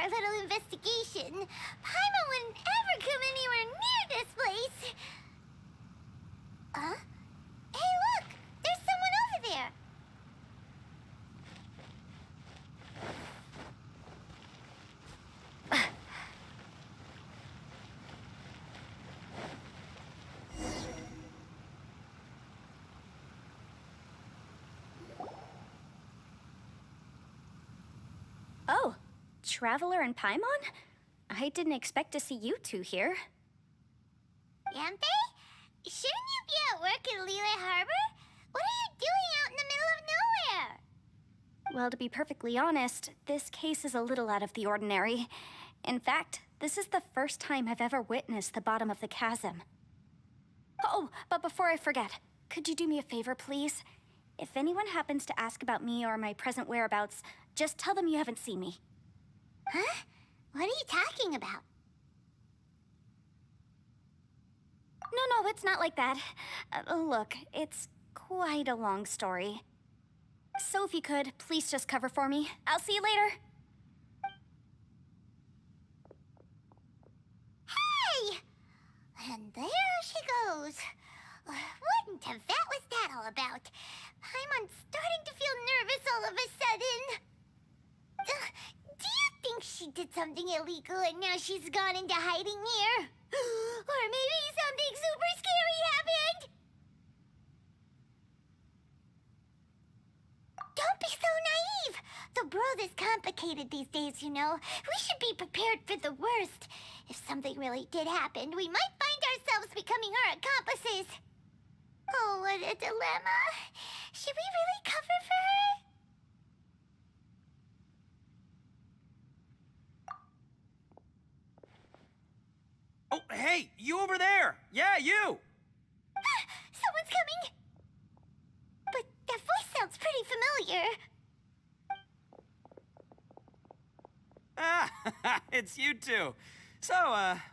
our little investigation. Paimon wouldn't ever come anywhere near this place. Huh? Hey, look! There's someone over there! Oh, Traveler and Paimon? I didn't expect to see you two here. Yanfei? Shouldn't you be at work in Liyue Harbor? What are you doing out in the middle of nowhere? Well, to be perfectly honest, this case is a little out of the ordinary. In fact, this is the first time I've ever witnessed the bottom of the chasm. Oh, but before I forget, could you do me a favor, please? If anyone happens to ask about me or my present whereabouts, just tell them you haven't seen me. Huh? What are you talking about? No, it's not like that. Look, it's quite a long story. So if you could, please just cover for me. I'll see you later. Hey! And there she goes. What in Teyvat was that all about? Paimon's starting to feel nervous all of a sudden. Do you think she did something illegal and now she's gone into hiding here? Or maybe something super scary happened? Don't be so naive! The world is complicated these days, you know. We should be prepared for the worst. If something really did happen, we might find ourselves becoming her accomplices. Oh, what a dilemma. Should we really cover for her? Oh, hey, you over there! Yeah, you! Someone's coming! But that voice sounds pretty familiar. Ah, it's you two. So,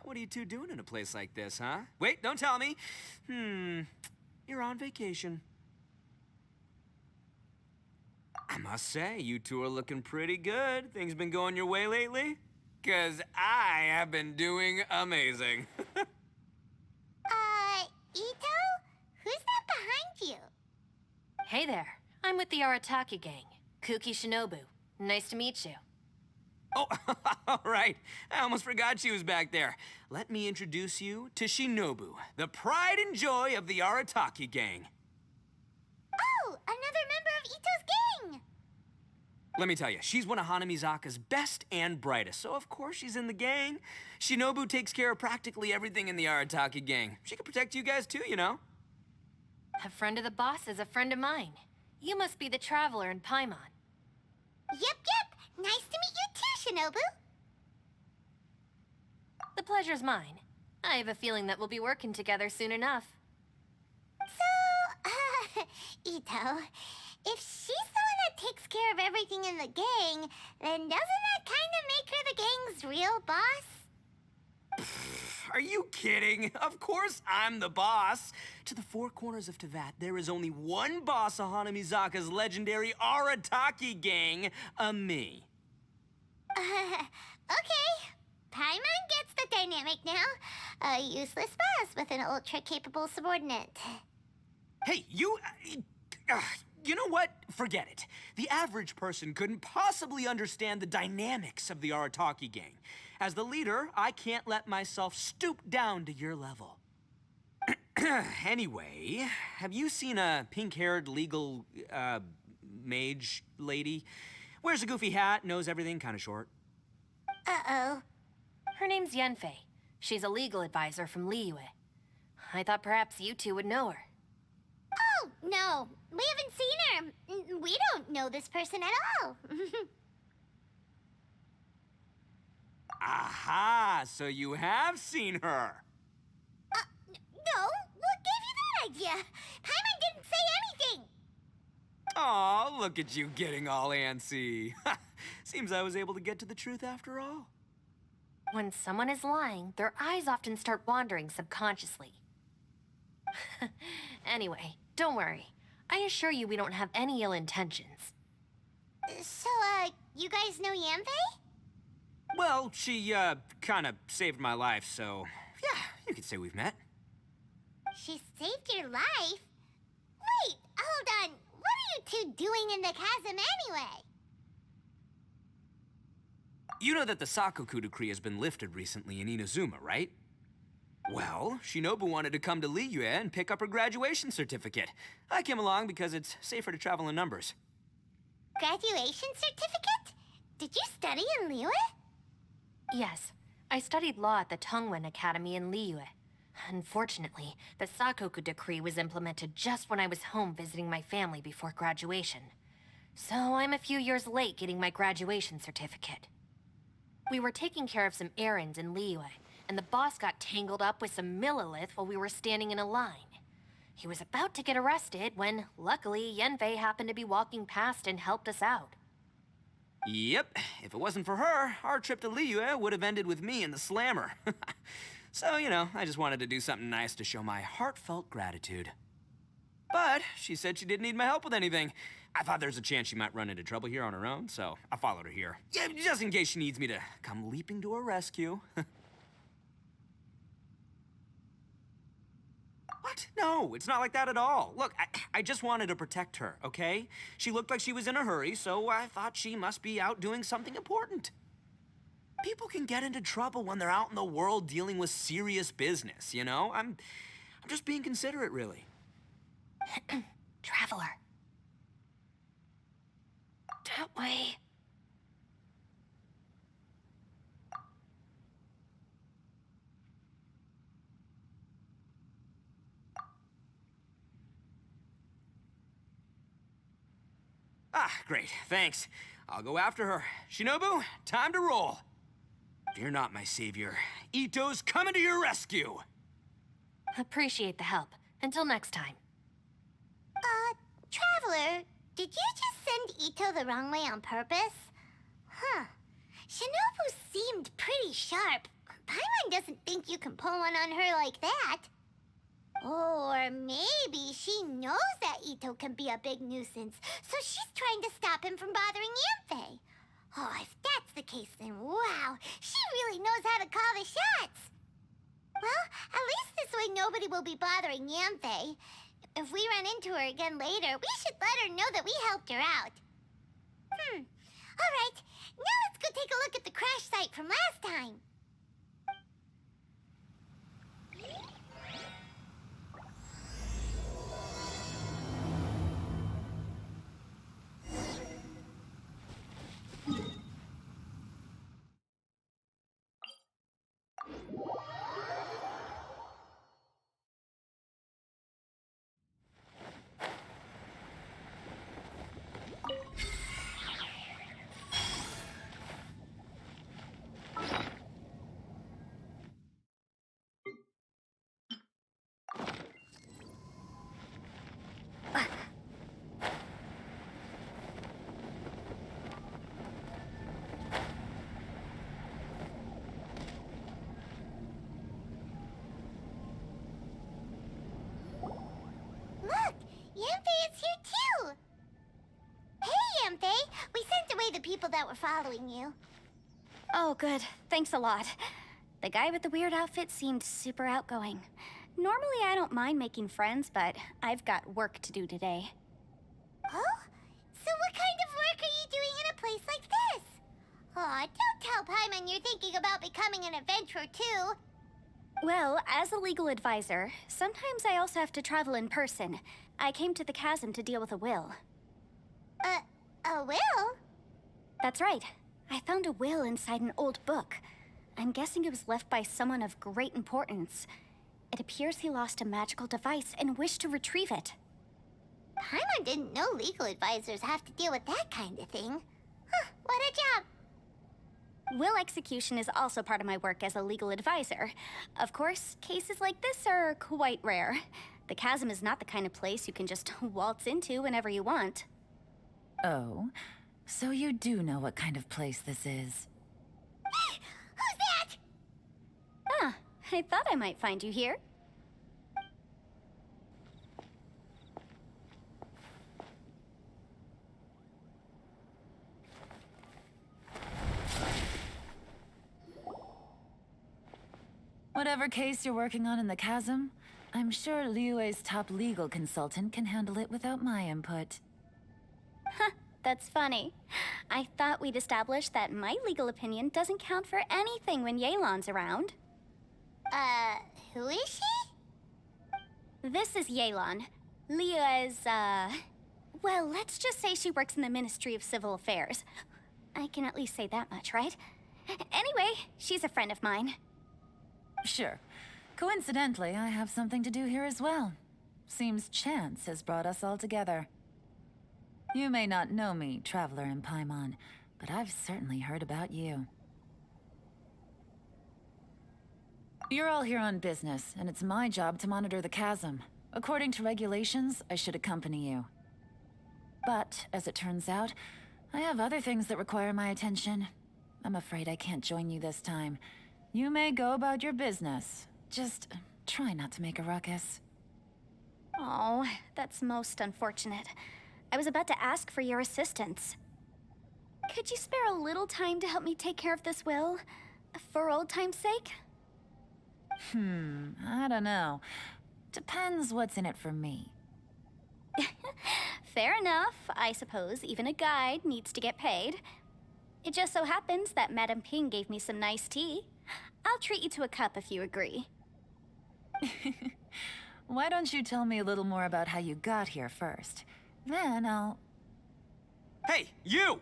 what are you two doing in a place like this, huh? Wait, don't tell me. You're on vacation. I must say, you two are looking pretty good. Things been going your way lately? 'Cause I have been doing amazing. Ito? Who's that behind you? Hey there, I'm with the Arataki gang. Kuki Shinobu. Nice to meet you. Oh, all right. I almost forgot she was back there. Let me introduce you to Shinobu, the pride and joy of the Arataki gang. Oh, another member of Ito's gang! Let me tell you, she's one of Hanamizaka's best and brightest, so of course she's in the gang. Shinobu takes care of practically everything in the Arataki gang. She can protect you guys too, you know? A friend of the boss is a friend of mine. You must be the Traveler and Paimon. Yep. Nice to meet you too, Shinobu. The pleasure's mine. I have a feeling that we'll be working together soon enough. So, Ito, if she's the one that takes care of everything in the gang, then doesn't that kind of make her the gang's real boss? Are you kidding? Of course I'm the boss. To the four corners of Teyvat, there is only one boss of Hanamizaka's legendary Arataki gang, me. Okay. Paimon gets the dynamic now. A useless boss with an ultra-capable subordinate. Hey, you know what? Forget it. The average person couldn't possibly understand the dynamics of the Arataki gang. As the leader, I can't let myself stoop down to your level. Anyway, have you seen a pink-haired legal, mage lady? Wears a goofy hat, knows everything, kind of short. Uh-oh. Her name's Yanfei. She's a legal advisor from Liyue. I thought perhaps you two would know her. Oh, no. We haven't seen her. We don't know this person at all. Aha! So you have seen her. No. What gave you that idea? Paimon didn't say anything. Aw, look at you getting all antsy. Seems I was able to get to the truth after all. When someone is lying, their eyes often start wandering subconsciously. Anyway, don't worry. I assure you we don't have any ill intentions. So, you guys know Yanfei? Well, she, kind of saved my life, so yeah, you could say we've met. She saved your life? Wait, hold on. What are you two doing in the chasm anyway? You know that the Sakoku decree has been lifted recently in Inazuma, right? Well, Shinobu wanted to come to Liyue and pick up her graduation certificate. I came along because it's safer to travel in numbers. Graduation certificate? Did you study in Liyue? Yes, I studied law at the Tongwen Academy in Liyue. Unfortunately, the Sakoku decree was implemented just when I was home visiting my family before graduation. So I'm a few years late getting my graduation certificate. We were taking care of some errands in Liyue, and the boss got tangled up with some Millilith while we were standing in a line. He was about to get arrested when, luckily, Yanfei happened to be walking past and helped us out. Yep, if it wasn't for her, our trip to Liyue would have ended with me in the slammer. So, you know, I just wanted to do something nice to show my heartfelt gratitude. But she said she didn't need my help with anything. I thought there's a chance she might run into trouble here on her own, so I followed her here. Yeah, just in case she needs me to come leaping to her rescue. What? No, it's not like that at all. Look, I just wanted to protect her, okay? She looked like she was in a hurry, so I thought she must be out doing something important. People can get into trouble when they're out in the world dealing with serious business, you know? I'm just being considerate, really. Traveler. That way. Ah, great, thanks. I'll go after her. Shinobu, time to roll. Fear not, my savior. Ito's coming to your rescue! Appreciate the help. Until next time. Traveler, did you just send Ito the wrong way on purpose? Huh. Shinobu seemed pretty sharp. Paimon doesn't think you can pull one on her like that. Or maybe she knows that Ito can be a big nuisance, so she's trying to stop him from bothering Yanfei. Oh, if that's the case, then wow, she really knows how to call the shots. Well, at least this way nobody will be bothering Yanfei. If we run into her again later, we should let her know that we helped her out. All right, now let's go take a look at the crash site from last time. Look, Yanfei is here too. Hey, Yanfei, we sent away the people that were following you. Oh, good. Thanks a lot. The guy with the weird outfit seemed super outgoing. Normally, I don't mind making friends, but I've got work to do today. Oh? So what kind of work are you doing in a place like this? Aw, don't tell Paimon you're thinking about becoming an adventurer too. Well, as a legal advisor, sometimes I also have to travel in person. I came to the chasm to deal with a will. A will? That's right. I found a will inside an old book. I'm guessing it was left by someone of great importance. It appears he lost a magical device and wished to retrieve it. Paimon didn't know legal advisors have to deal with that kind of thing. Huh, what a job. Will execution is also part of my work as a legal advisor. Of course, cases like this are quite rare. The chasm is not the kind of place you can just waltz into whenever you want. Oh, so you do know what kind of place this is. Who's that? Ah, I thought I might find you here. Whatever case you're working on in the chasm, I'm sure Liyue's top legal consultant can handle it without my input. That's funny. I thought we'd established that my legal opinion doesn't count for anything when Yelan's around. Who is she? This is Yelan. Liyue's, well, let's just say she works in the Ministry of Civil Affairs. I can at least say that much, right? Anyway, she's a friend of mine. Sure. Coincidentally, I have something to do here as well. Seems chance has brought us all together. You may not know me, Traveler in Paimon, but I've certainly heard about you. You're all here on business, and it's my job to monitor the chasm. According to regulations, I should accompany you. But, as it turns out, I have other things that require my attention. I'm afraid I can't join you this time. You may go about your business. Just try not to make a ruckus. Oh, that's most unfortunate. I was about to ask for your assistance. Could you spare a little time to help me take care of this will? For old time's sake? I don't know. Depends what's in it for me. Fair enough. I suppose even a guide needs to get paid. It just so happens that Madame Ping gave me some nice tea. I'll treat you to a cup if you agree. Why don't you tell me a little more about how you got here first? Then I'll... Hey, you!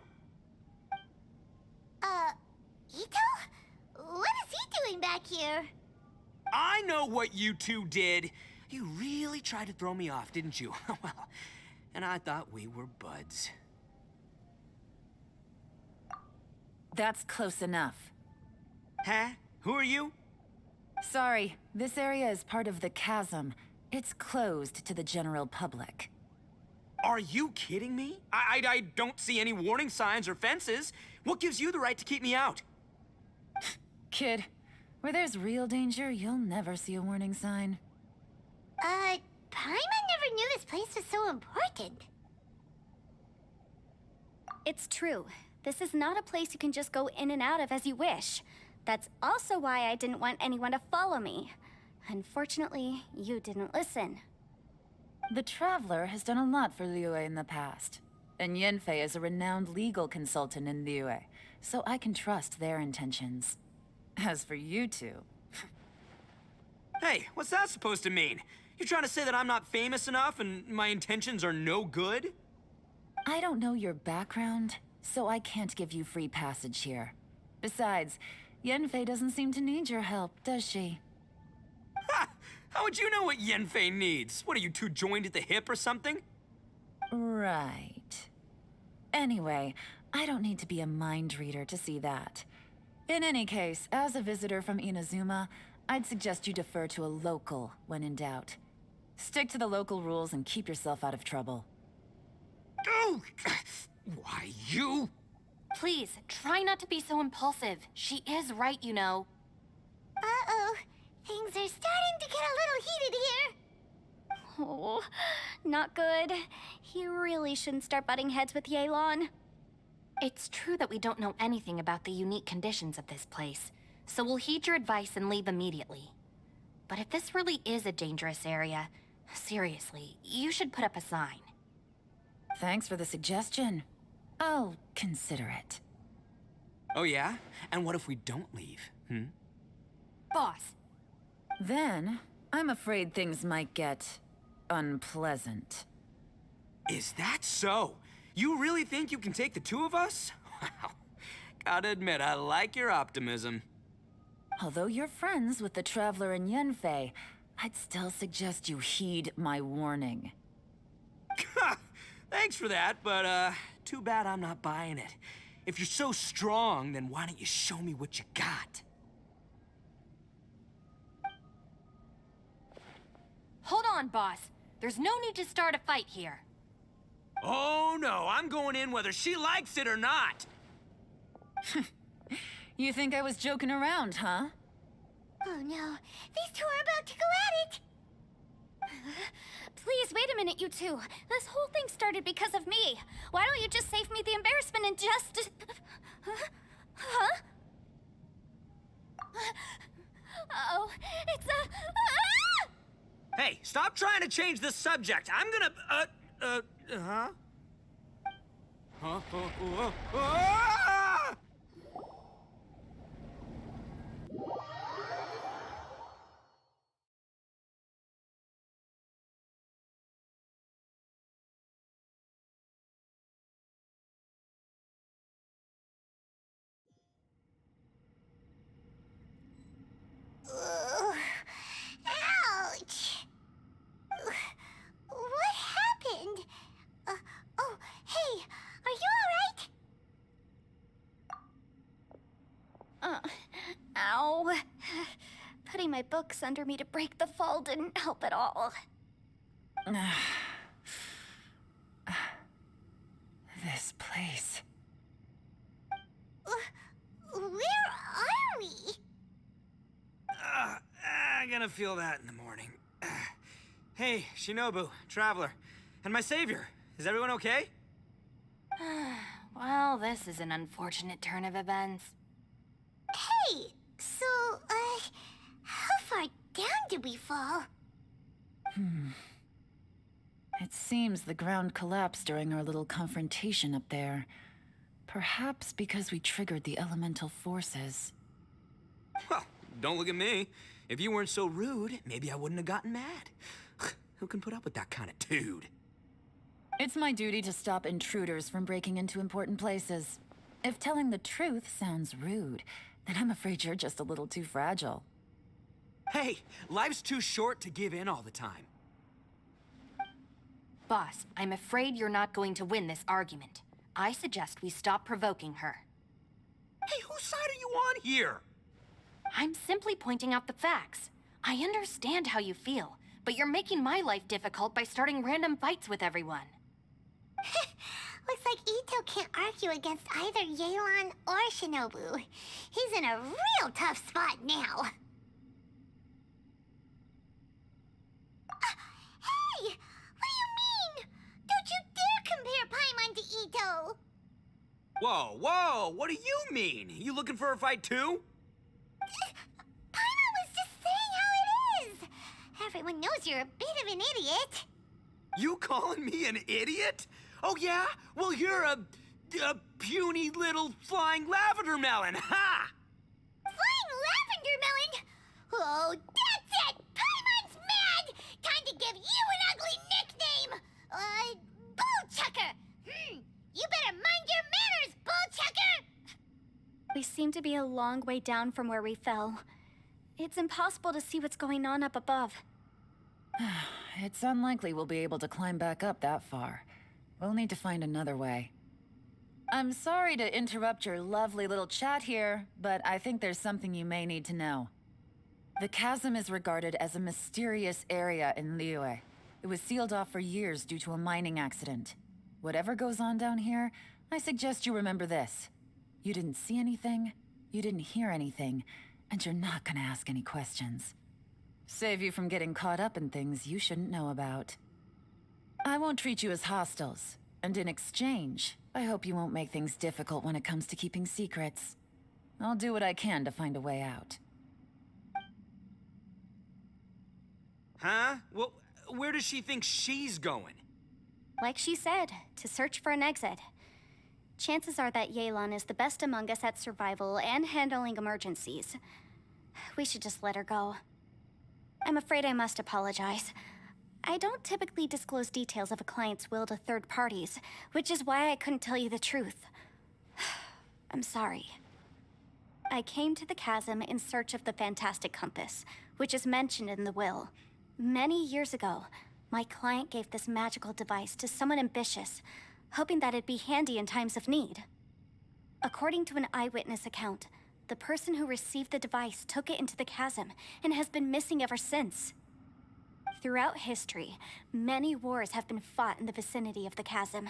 Ito? What is he doing back here? I know what you two did. You really tried to throw me off, didn't you? Well, and I thought we were buds. That's close enough. Huh? Who are you? Sorry, this area is part of the chasm. It's closed to the general public. Are you kidding me? I don't see any warning signs or fences. What gives you the right to keep me out? Kid, where there's real danger, you'll never see a warning sign. Paimon never knew this place was so important. It's true. This is not a place you can just go in and out of as you wish. That's also why I didn't want anyone to follow me. Unfortunately, you didn't listen. The Traveler has done a lot for Liyue in the past. And Yanfei is a renowned legal consultant in Liyue, so I can trust their intentions. As for you two... Hey, what's that supposed to mean? You trying to say that I'm not famous enough and my intentions are no good? I don't know your background, so I can't give you free passage here. Besides, Yanfei doesn't seem to need your help, does she? Ha! How would you know what Yanfei needs? What, are you two joined at the hip or something? Right. Anyway, I don't need to be a mind reader to see that. In any case, as a visitor from Inazuma, I'd suggest you defer to a local when in doubt. Stick to the local rules and keep yourself out of trouble. Oh! Why, you? Please, try not to be so impulsive. She is right, you know. Uh-oh. Things are starting to get a little heated here. Oh, not good. He really shouldn't start butting heads with Yelan. It's true that we don't know anything about the unique conditions of this place, so we'll heed your advice and leave immediately. But if this really is a dangerous area, seriously, you should put up a sign. Thanks for the suggestion. I'll consider it. Oh yeah? And what if we don't leave, Boss, Then, I'm afraid things might get... unpleasant. Is that so? You really think you can take the two of us? Wow. Gotta admit, I like your optimism. Although you're friends with the Traveler and Yanfei, I'd still suggest you heed my warning. Thanks for that, but, too bad I'm not buying it. If you're so strong, then why don't you show me what you got? hold on, boss. There's no need to start a fight here. Oh no, I'm going in whether she likes it or not. You think I was joking around, huh? Oh no, these two are about to go at it! Please, wait a minute, you two. This whole thing started because of me. Why don't you just save me the embarrassment and just... Huh? Oh, It's a... Ah! Hey, stop trying to change the subject. I'm gonna, huh? Huh? Ah! Ugh. Ouch! What happened? Oh, hey, are you alright? Ow. Putting my books under me to break the fall didn't help at all. This place. Where are we? I'm gonna feel that in the morning. Hey, Shinobu, Traveler, and my savior. Is everyone okay? Well, this is an unfortunate turn of events. Hey, so, how far down did we fall? It seems the ground collapsed during our little confrontation up there. Perhaps because we triggered the elemental forces. Well, don't look at me. If you weren't so rude, maybe I wouldn't have gotten mad. Who can put up with that kind of dude? It's my duty to stop intruders from breaking into important places. If telling the truth sounds rude, then I'm afraid you're just a little too fragile. Hey, life's too short to give in all the time. Boss, I'm afraid you're not going to win this argument. I suggest we stop provoking her. Hey, whose side are you on here? I'm simply pointing out the facts. I understand how you feel, but you're making my life difficult by starting random fights with everyone. Looks like Ito can't argue against either Yelan or Shinobu. He's in a real tough spot now. Hey! What do you mean? Don't you dare compare Paimon to Ito! Whoa, whoa, what do you mean? You looking for a fight too? Paimon was just saying how it is. Everyone knows you're a bit of an idiot. You calling me an idiot? Oh yeah? Well, you're a puny little flying lavender melon, ha! Flying lavender melon? Oh, that's it! Paimon's mad! Time to give you an ugly nickname! Bullchucker! You better mind your manners, Bullchucker! We seem to be a long way down from where we fell. It's impossible to see what's going on up above. It's unlikely we'll be able to climb back up that far. We'll need to find another way. I'm sorry to interrupt your lovely little chat here, but I think there's something you may need to know. The chasm is regarded as a mysterious area in Liyue. It was sealed off for years due to a mining accident. Whatever goes on down here, I suggest you remember this. You didn't see anything, you didn't hear anything, and you're not gonna ask any questions. Save you from getting caught up in things you shouldn't know about. I won't treat you as hostiles, and in exchange, I hope you won't make things difficult when it comes to keeping secrets. I'll do what I can to find a way out. Huh? Well, where does she think she's going? Like she said, to search for an exit. Chances are that Yelan is the best among us at survival and handling emergencies. We should just let her go. I'm afraid I must apologize. I don't typically disclose details of a client's will to third parties, which is why I couldn't tell you the truth. I'm sorry. I came to the chasm in search of the Fantastic Compass, which is mentioned in the will. Many years ago, my client gave this magical device to someone ambitious, hoping that it'd be handy in times of need. According to an eyewitness account, the person who received the device took it into the chasm and has been missing ever since. Throughout history, many wars have been fought in the vicinity of the chasm.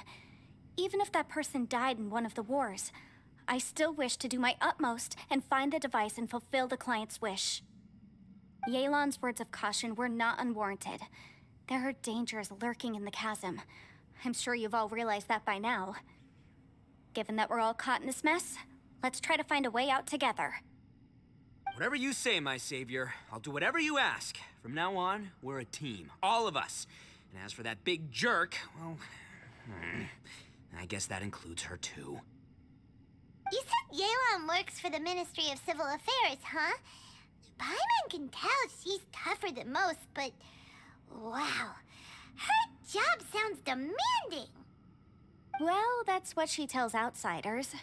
Even if that person died in one of the wars, I still wish to do my utmost and find the device and fulfill the client's wish. Yelan's words of caution were not unwarranted. There are dangers lurking in the chasm. I'm sure you've all realized that by now. Given that we're all caught in this mess, let's try to find a way out together. Whatever you say, my savior. I'll do whatever you ask. From now on, we're a team. All of us. And as for that big jerk, well... I guess that includes her, too. You said Yelan works for the Ministry of Civil Affairs, huh? Paimon can tell she's tougher than most, but... Wow. Her job sounds demanding. Well, that's what she tells outsiders.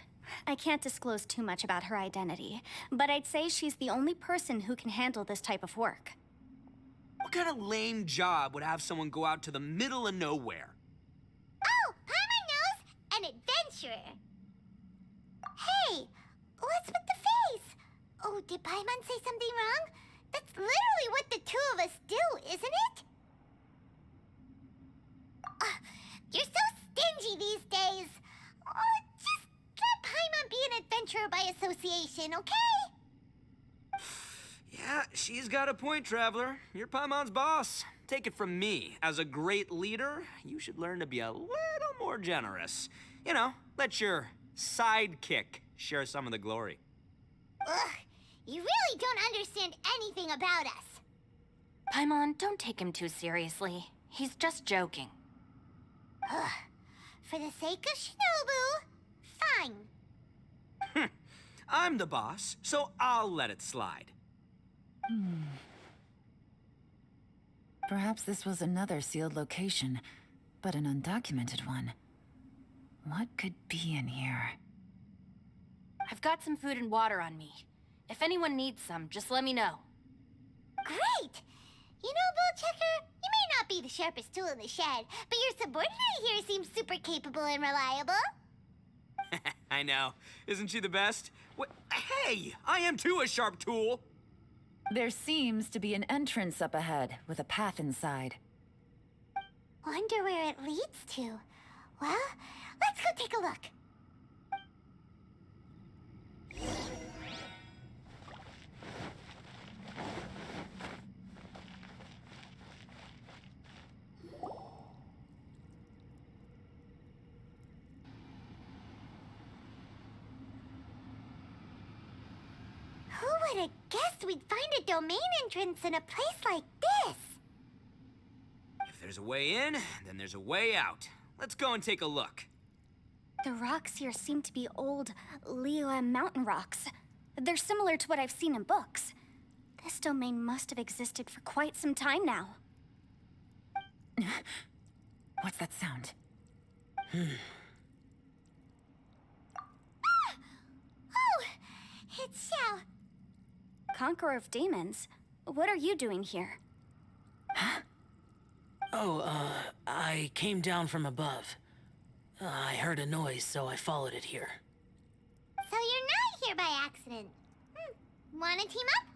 I can't disclose too much about her identity, but I'd say she's the only person who can handle this type of work. What kind of lame job would have someone go out to the middle of nowhere? Oh, Paimon knows! An adventurer. Hey, what's with the face? Oh, did Paimon say something wrong? That's literally what the two of us do, isn't it? You're so stingy these days. Oh, just let Paimon be an adventurer by association, okay? Yeah, she's got a point, Traveler. You're Paimon's boss. Take it from me. As a great leader, you should learn to be a little more generous. You know, let your sidekick share some of the glory. Ugh, you really don't understand anything about us. Paimon, don't take him too seriously. He's just joking. Ugh, for the sake of Shinobu, fine. I'm the boss, so I'll let it slide. Perhaps this was another sealed location, but an undocumented one. What could be in here? I've got some food and water on me. If anyone needs some, just let me know. Great! You know, Bullchecker, you may not be the sharpest tool in the shed, but your subordinate here seems super capable and reliable. I know. Isn't she the best? Hey, I am too a sharp tool. There seems to be an entrance up ahead, with a path inside. Wonder where it leads to. Well, let's go take a look. Who would have guessed we'd find a domain entrance in a place like this? If there's a way in, then there's a way out. Let's go and take a look. The rocks here seem to be old Liyue mountain rocks. They're similar to what I've seen in books. This domain must have existed for quite some time now. What's that sound? Oh, it's Xiao. Conqueror of Demons, what are you doing here? I came down from above. I heard a noise, so I followed it here. So you're not here by accident. Wanna team up?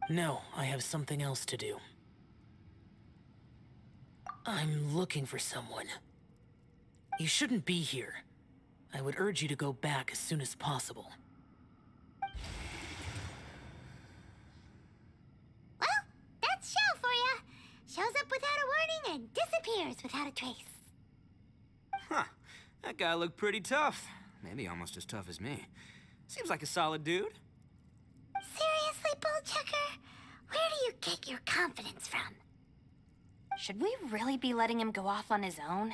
No, I have something else to do. I'm looking for someone. You shouldn't be here. I would urge you to go back as soon as possible. Well, that's Xiao for ya. Shows up without a warning and disappears without a trace. Huh. That guy looked pretty tough. Maybe almost as tough as me. Seems like a solid dude. Seriously, Bullchecker? Where do you get your confidence from? Should we really be letting him go off on his own?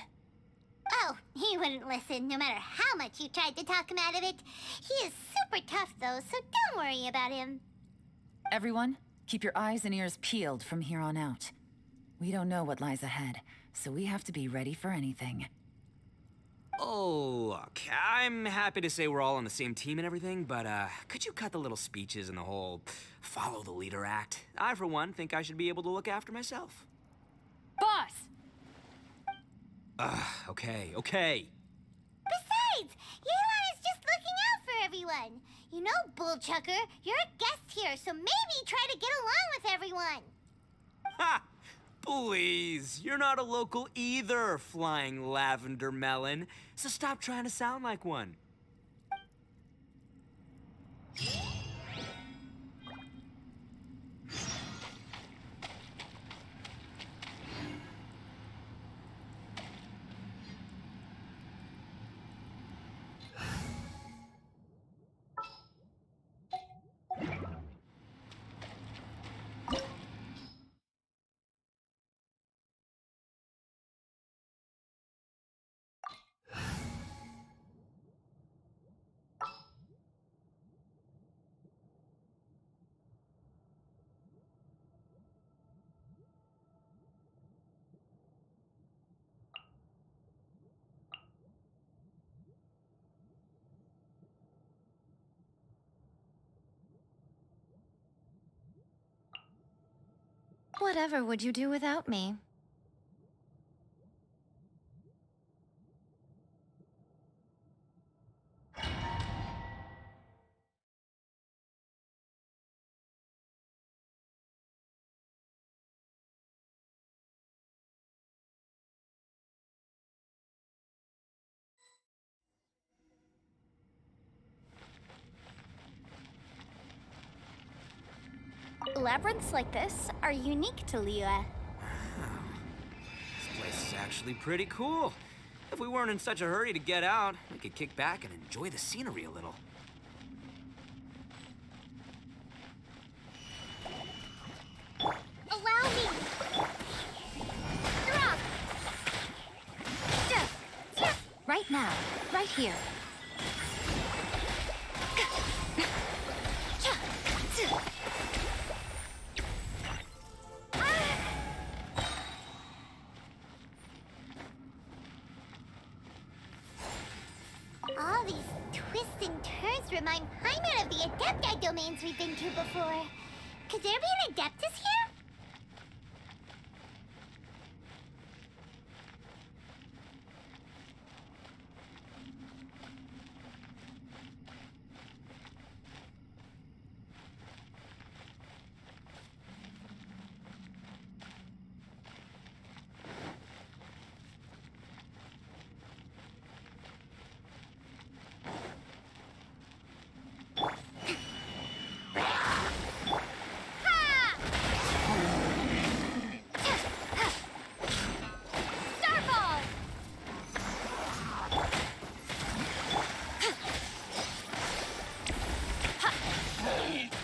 Oh, he wouldn't listen no matter how much you tried to talk him out of it. He is super tough though, so don't worry about him. Everyone, keep your eyes and ears peeled from here on out. We don't know what lies ahead, so we have to be ready for anything. Oh, look, I'm happy to say we're all on the same team and everything, but could you cut the little speeches and the whole follow the leader act? I, for one, think I should be able to look after myself. Boss! Okay. Besides, Yelan is just looking out for everyone. You know, Bullchucker, you're a guest here, so maybe try to get along with everyone. Ha! Please, you're not a local either, flying lavender melon. So stop trying to sound like one. Whatever would you do without me? Labyrinths like this are unique to Liyue. This place is actually pretty cool. If we weren't in such a hurry to get out, we could kick back and enjoy the scenery a little. Allow me! Drop! Right now, right here. All these twists and turns remind Paimon of the Adepti domains we've been to before. Could there be an Adeptus here?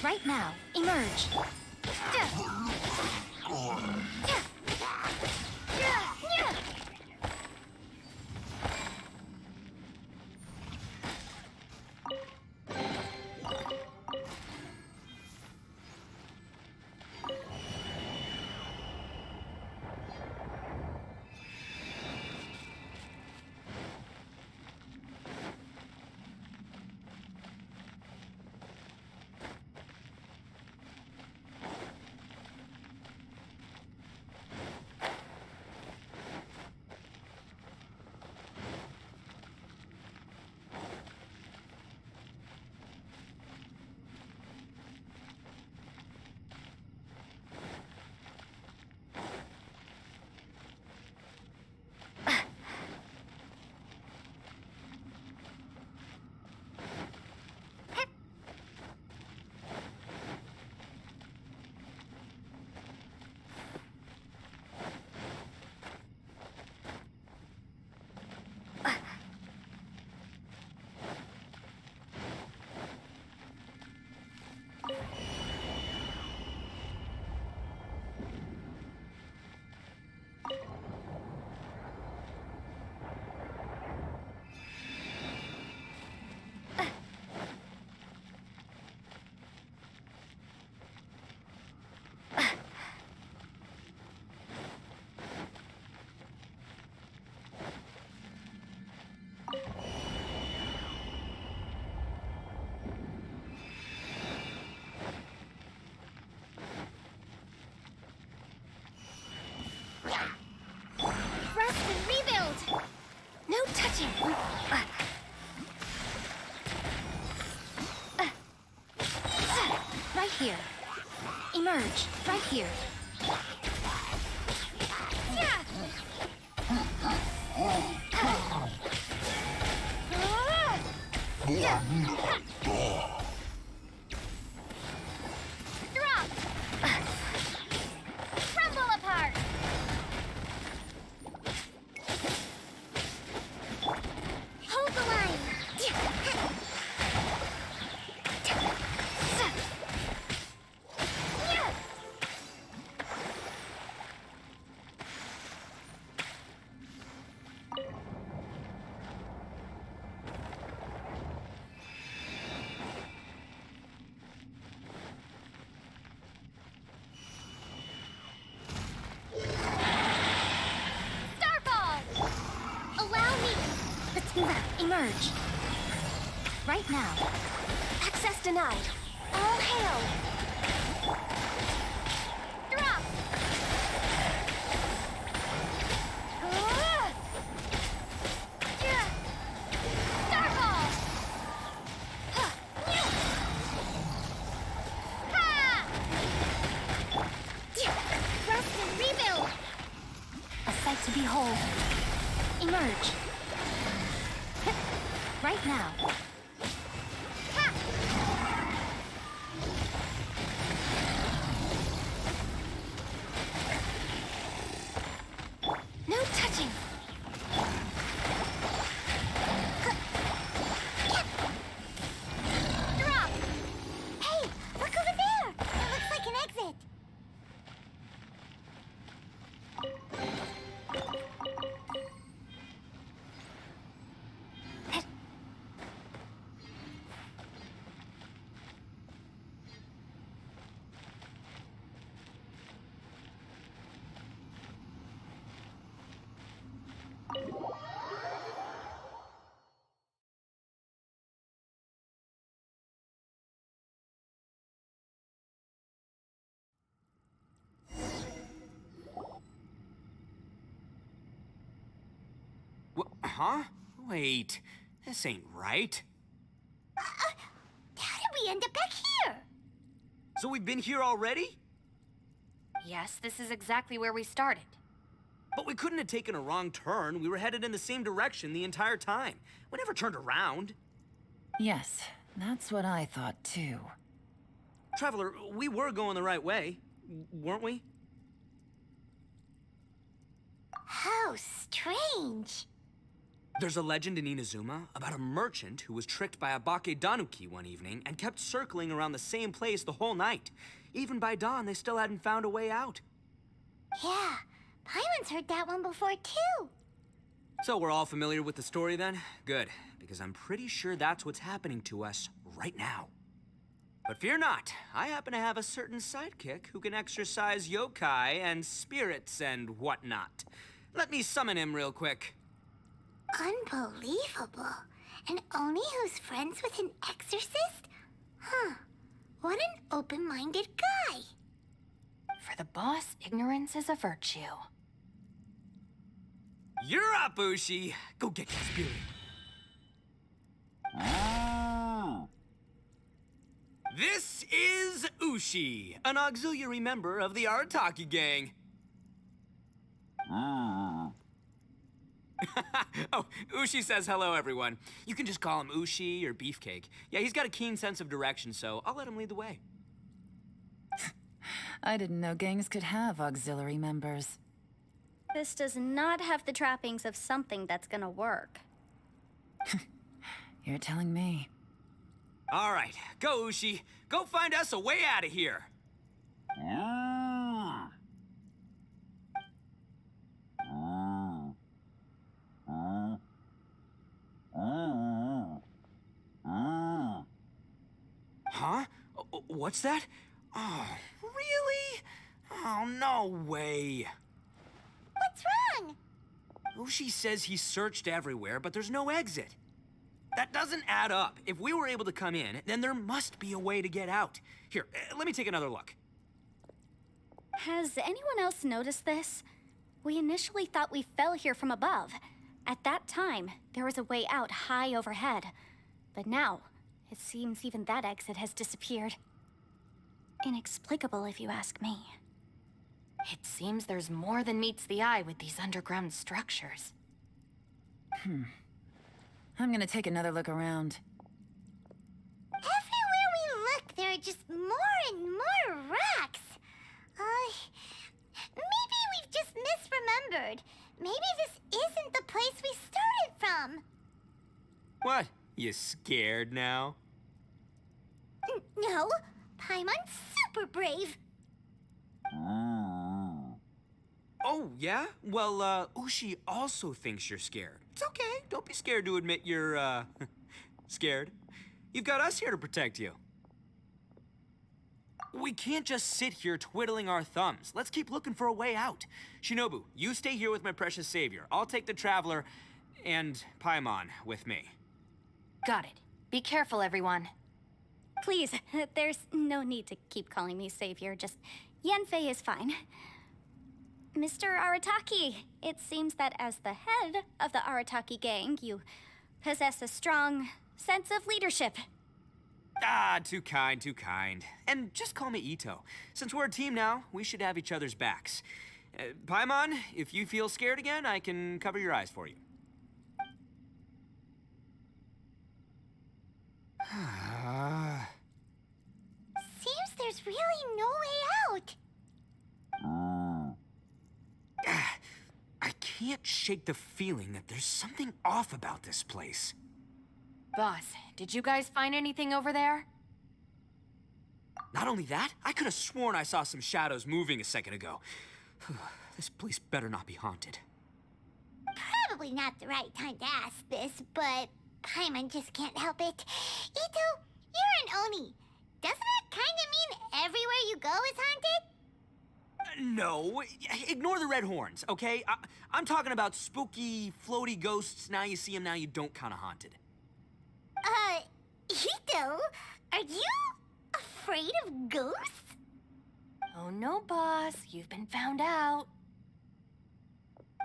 Right now, emerge. Rest and rebuild! No touching. Right here. Emerge. Right here. Drop! Crumble apart! Hold the line! Starfall! Allow me! Let's move out. Emerge. Right now. Access denied. All hail. Drop! hole. Emerge. Right now. No touching. Drop! Hey, look over there! It looks like an exit. Huh? Wait, this ain't right. How did we end up back here? So we've been here already? Yes, this is exactly where we started. But we couldn't have taken a wrong turn. We were headed in the same direction the entire time. We never turned around. Yes, that's what I thought too. Traveler, we were going the right way, weren't we? How strange. There's a legend in Inazuma about a merchant who was tricked by a Bakedanuki one evening and kept circling around the same place the whole night. Even by dawn, they still hadn't found a way out. Yeah, Paimon's heard that one before too. So we're all familiar with the story then? Good, because I'm pretty sure that's what's happening to us right now. But fear not, I happen to have a certain sidekick who can exercise yokai and spirits and whatnot. Let me summon him real quick. Unbelievable. And Oni who's friends with an exorcist? Huh. What an open-minded guy. For the boss, ignorance is a virtue. You're up, Ushi! Go get your spirit. This is Ushi, an auxiliary member of the Arataki gang. Oh, Ushi says hello, everyone. You can just call him Ushi or Beefcake. Yeah, he's got a keen sense of direction, so I'll let him lead the way. I didn't know gangs could have auxiliary members. This does not have the trappings of something that's gonna work. You're telling me. All right, go, Ushi. Go find us a way out of here. Huh? What's that? Oh, really? Oh, no way. What's wrong? Ushi says he searched everywhere, but there's no exit. That doesn't add up. If we were able to come in, then there must be a way to get out. Here, let me take another look. Has anyone else noticed this? We initially thought we fell here from above. At that time, there was a way out high overhead. But now, it seems even that exit has disappeared. Inexplicable, if you ask me. It seems there's more than meets the eye with these underground structures. I'm gonna take another look around. Everywhere we look, there are just more and more rocks. Maybe we've just misremembered. Maybe this isn't the place we started from. What? You scared now? No, Paimon's super brave. Oh, yeah? Well, Ushi also thinks you're scared. It's okay. Don't be scared to admit you're, scared. You've got us here to protect you. We can't just sit here twiddling our thumbs. Let's keep looking for a way out. Shinobu, you stay here with my precious savior. I'll take the Traveler and Paimon with me. Got it. Be careful, everyone. Please, there's no need to keep calling me savior. Just Yanfei is fine. Mr. Arataki, it seems that as the head of the Arataki gang, you possess a strong sense of leadership. Ah, too kind, too kind. And just call me Ito. Since we're a team now, we should have each other's backs. Paimon, if you feel scared again, I can cover your eyes for you. Seems there's really no way out. I can't shake the feeling that there's something off about this place. Boss, did you guys find anything over there? Not only that, I could have sworn I saw some shadows moving a second ago. This place better not be haunted. Probably not the right time to ask this, but Paimon just can't help it. Ito, you're an Oni. Doesn't it kind of mean everywhere you go is haunted? No, ignore the red horns, okay? I'm talking about spooky, floaty ghosts. Now you see them, now you don't kind of haunted. Ito, are you afraid of ghosts? Oh no, boss. You've been found out.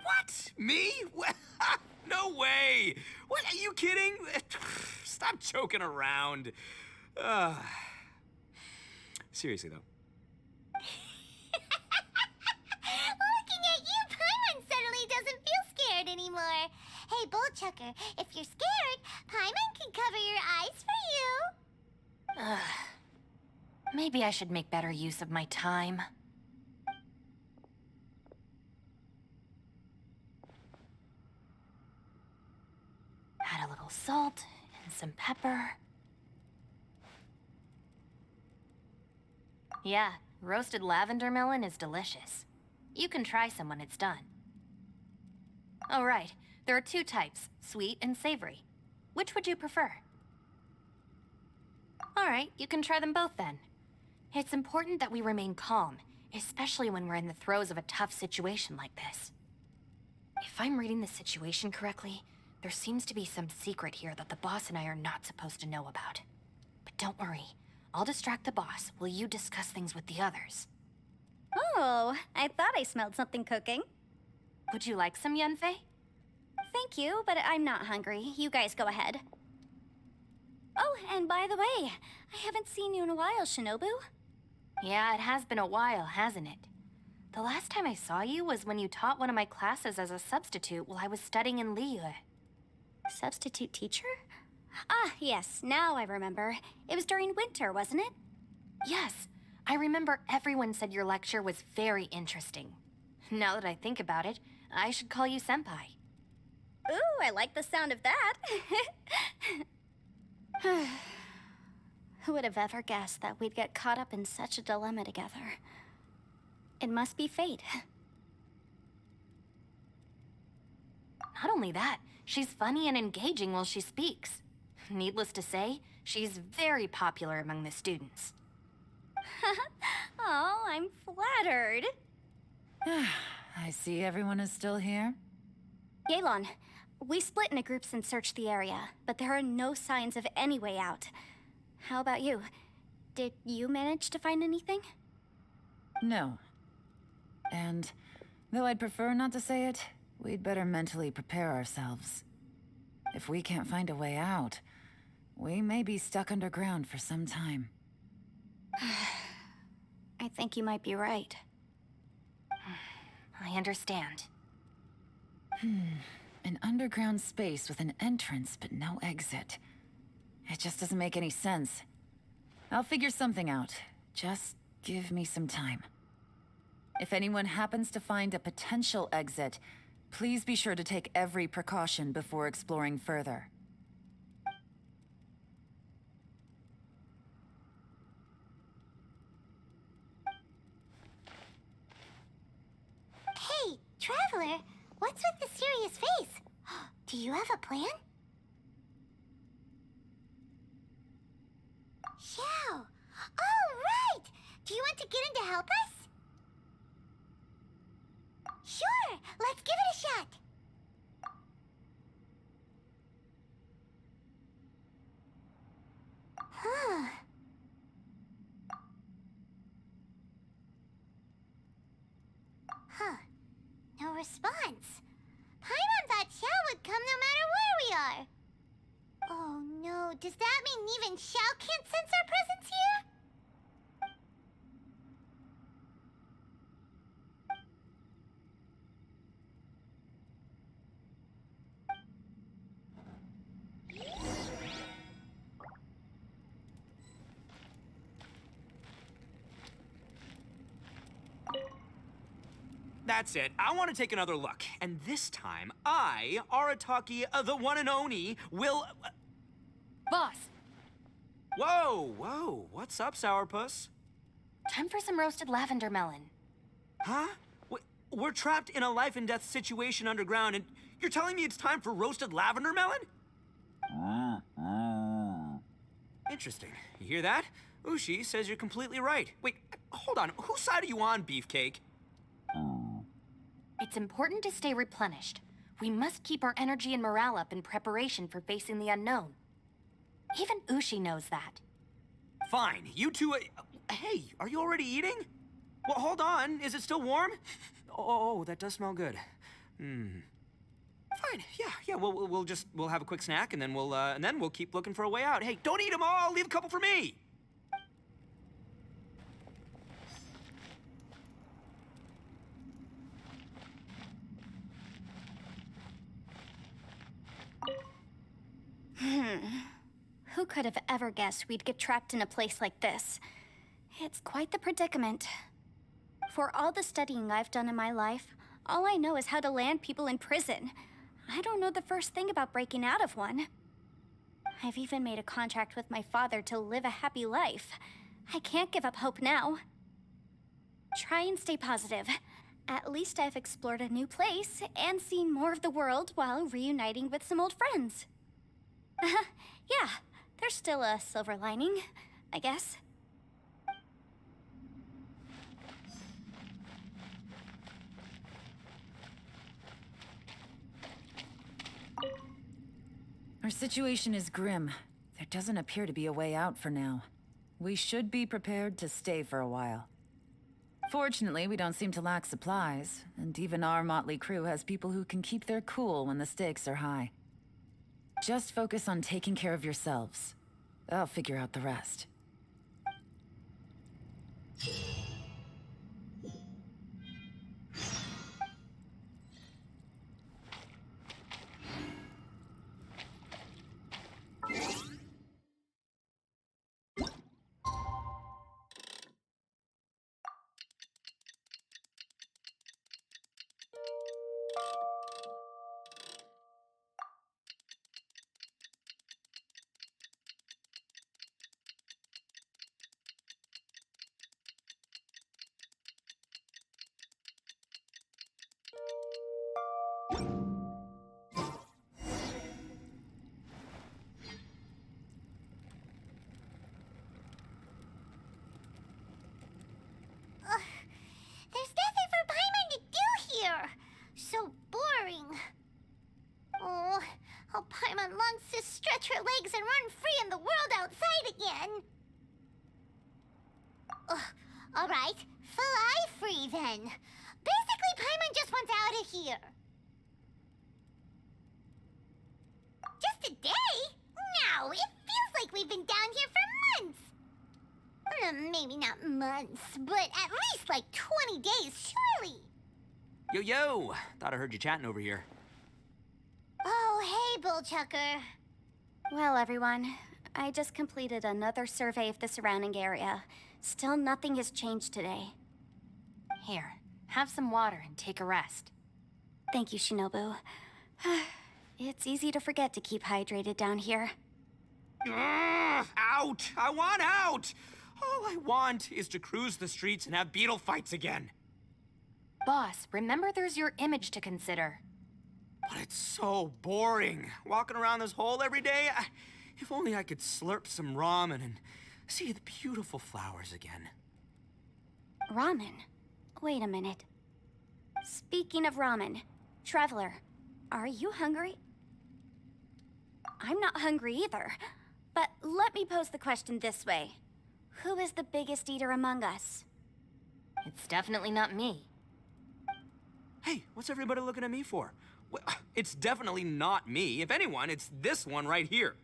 What? Me? No way! What, are you kidding? Stop joking around. Seriously, though. Looking at you, Paimon suddenly doesn't feel scared anymore. Hey, Bullchucker, if you're scared, Paimon can cover your eyes for you. Maybe I should make better use of my time. Add a little salt and some pepper. Yeah, roasted lavender melon is delicious. You can try some when it's done. Oh, right. There are two types, sweet and savory. Which would you prefer? All right, you can try them both then. It's important that we remain calm, especially when we're in the throes of a tough situation like this. If I'm reading the situation correctly, there seems to be some secret here that the boss and I are not supposed to know about. But don't worry, I'll distract the boss while you discuss things with the others. Oh, I thought I smelled something cooking. Would you like some, Yunfei? Thank you, but I'm not hungry. You guys go ahead. Oh, and by the way, I haven't seen you in a while, Shinobu. Yeah, it has been a while, hasn't it? The last time I saw you was when you taught one of my classes as a substitute while I was studying in Liyue. Substitute teacher? Ah, yes, now I remember. It was during winter, wasn't it? Yes, I remember everyone said your lecture was very interesting. Now that I think about it, I should call you Senpai. Ooh, I like the sound of that. Who would have ever guessed that we'd get caught up in such a dilemma together? It must be fate. Not only that, she's funny and engaging while she speaks. Needless to say, she's very popular among the students. Oh, I'm flattered. I see everyone is still here. Yelan, we split into groups and searched the area, but there are no signs of any way out. How about you? Did you manage to find anything? No. And though I'd prefer not to say it, we'd better mentally prepare ourselves. If we can't find a way out, we may be stuck underground for some time. I think you might be right. I understand. An underground space with an entrance but no exit. It just doesn't make any sense. I'll figure something out. Just give me some time. If anyone happens to find a potential exit, please be sure to take every precaution before exploring further. Hey, Traveler, what's with the serious face? Do you have a plan? Xiao! Oh, right! Do you want to get in to help us? Sure! Let's give it a shot! Huh. Huh. No response. Paimon thought Xiao would come no matter where we are. Oh no, does that mean even Xiao can't sense our presence here? that's it. I want to take another look. And this time, I, Arataki, the one and only, will... Boss, Whoa. What's up, Sourpuss? time for some roasted lavender melon. Huh? We're trapped in a life and death situation underground, and you're telling me it's time for roasted lavender melon? Interesting. You hear that? Ushi says you're completely right. Wait, hold on. Whose side are you on, Beefcake? It's important to stay replenished. We must keep our energy and morale up in preparation for facing the unknown. Even Ushi knows that. Fine. You two... hey, are you already eating? Well, hold on. Is it still warm? Oh, that does smell good. Fine. Yeah. We'll have a quick snack, and then we'll keep looking for a way out. Hey, don't eat them all. Leave a couple for me. Who could have ever guessed we'd get trapped in a place like this? It's quite the predicament. For all the studying I've done in my life, all I know is how to land people in prison. I don't know the first thing about breaking out of one. I've even made a contract with my father to live a happy life. I can't give up hope now. Try and stay positive. At least I've explored a new place and seen more of the world while reuniting with some old friends. Yeah, there's still a silver lining, I guess. Our situation is grim. There doesn't appear to be a way out for now. We should be prepared to stay for a while. Fortunately, we don't seem to lack supplies, and even our motley crew has people who can keep their cool when the stakes are high. Just focus on taking care of yourselves. I'll figure out the rest. There's nothing for Paimon to do here. So boring. Oh, how Paimon longs to stretch her legs and run free in the world outside again. All right, fly free then. Basically, Paimon just wants out of here. Just a day? No, it feels like we've been down here for months. Maybe not months, but at least like 20 days, surely. Yo. Thought I heard you chatting over here. Oh, hey, Bullchucker. Well, everyone, I just completed another survey of the surrounding area. Still nothing has changed today. Here, have some water and take a rest. Thank you, Shinobu. It's easy to forget to keep hydrated down here. Out! I want out! All I want is to cruise the streets and have beetle fights again. Boss, remember there's your image to consider. But it's so boring. Walking around this hole every day. If only I could slurp some ramen and see the beautiful flowers again. Ramen? Wait a minute. Speaking of ramen, Traveler, are you hungry? I'm not hungry either. But let me pose the question this way. Who is the biggest eater among us? It's definitely not me. Hey, what's everybody looking at me for? Well, it's definitely not me. If anyone, it's this one right here.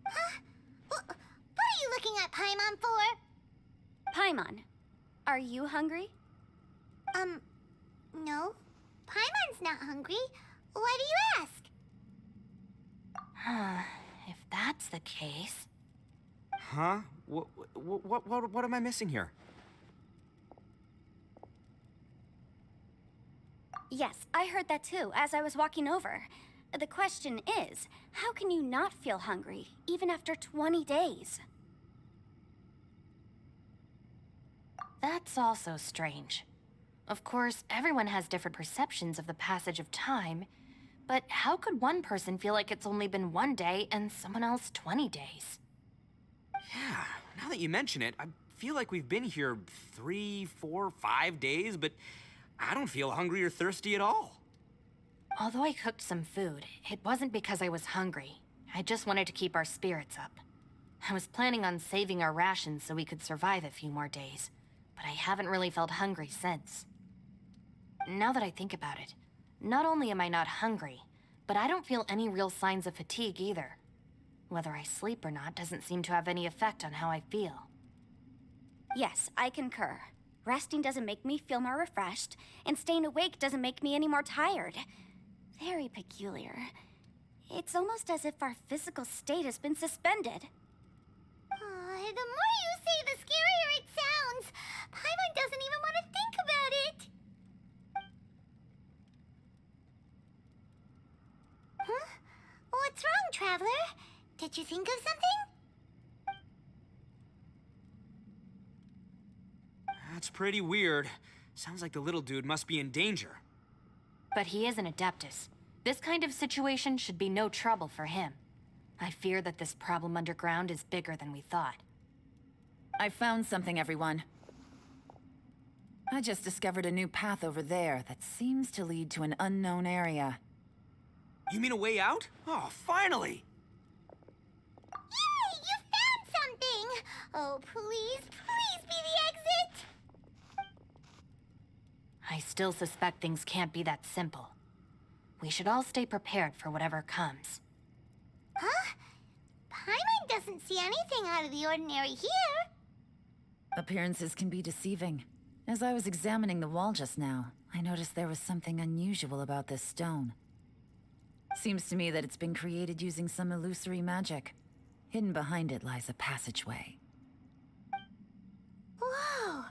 Huh? What are you looking at Paimon for? Paimon, are you hungry? No. Paimon's not hungry. Why do you ask? If that's the case... Huh? What am I missing here? Yes, I heard that too, as I was walking over. The question is, how can you not feel hungry, even after 20 days? That's also strange. Of course, everyone has different perceptions of the passage of time, but how could one person feel like it's only been 1 day and someone else 20 days? Yeah, now that you mention it, I feel like we've been here 3, 4, 5 days, but I don't feel hungry or thirsty at all. Although I cooked some food, it wasn't because I was hungry. I just wanted to keep our spirits up. I was planning on saving our rations so we could survive a few more days, but I haven't really felt hungry since. Now that I think about it, not only am I not hungry, but I don't feel any real signs of fatigue either. Whether I sleep or not doesn't seem to have any effect on how I feel. Yes, I concur. Resting doesn't make me feel more refreshed, and staying awake doesn't make me any more tired. Very peculiar. It's almost as if our physical state has been suspended. The more you say, the scarier it sounds. Paimon doesn't even want to think about it. Huh? What's wrong, Traveler? Did you think of something? That's pretty weird. Sounds like the little dude must be in danger. But he is an Adeptus. This kind of situation should be no trouble for him. I fear that this problem underground is bigger than we thought. I found something, everyone. I just discovered a new path over there that seems to lead to an unknown area. You mean a way out? Oh, finally! Yay! You found something! Oh, please, please be the exit! I still suspect things can't be that simple. We should all stay prepared for whatever comes. Huh? Paimon doesn't see anything out of the ordinary here. Appearances can be deceiving. As I was examining the wall just now, I noticed there was something unusual about this stone. Seems to me that it's been created using some illusory magic. Hidden behind it lies a passageway. Whoa!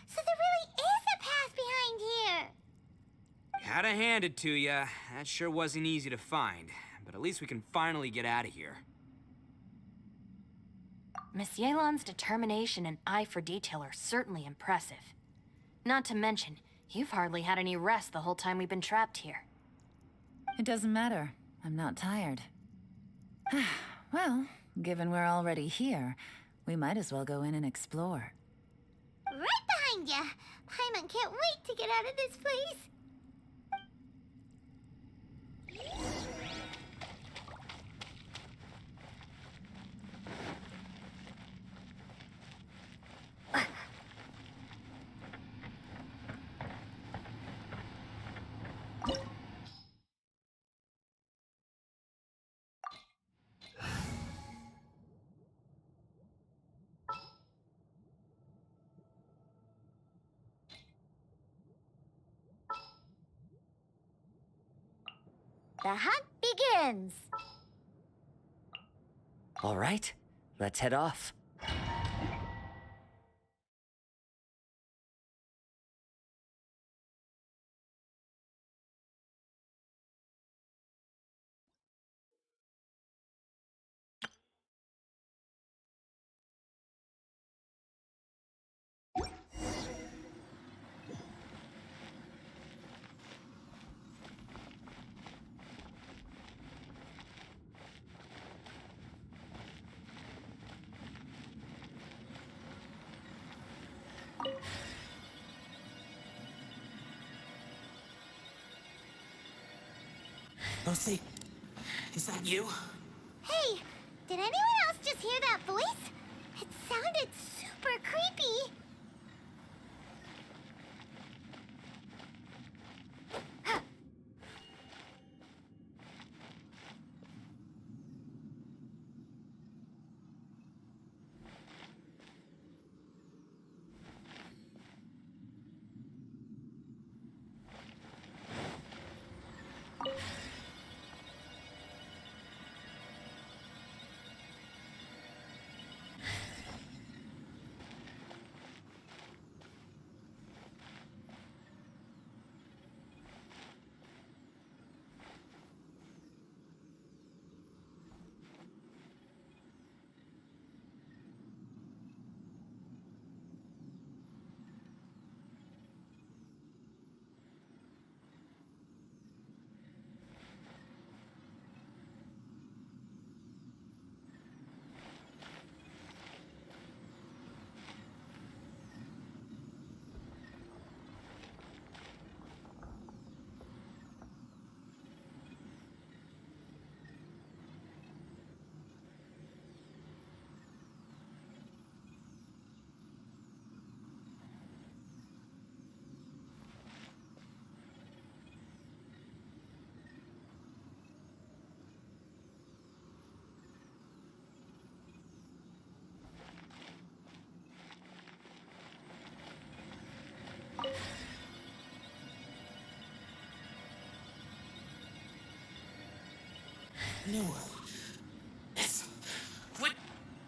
So there really is a path behind here! Gotta hand it to ya. That sure wasn't easy to find. But at least we can finally get out of here. Miss Yelan's determination and eye for detail are certainly impressive. Not to mention, you've hardly had any rest the whole time we've been trapped here. It doesn't matter. I'm not tired. Well, given we're already here, we might as well go in and explore. Right behind ya! Paimon can't wait to get out of this place! The hunt begins! All right, let's head off. Lucy, is that you? Hey, did anyone else just hear that voice? It sounded super creepy. No. Yes. What?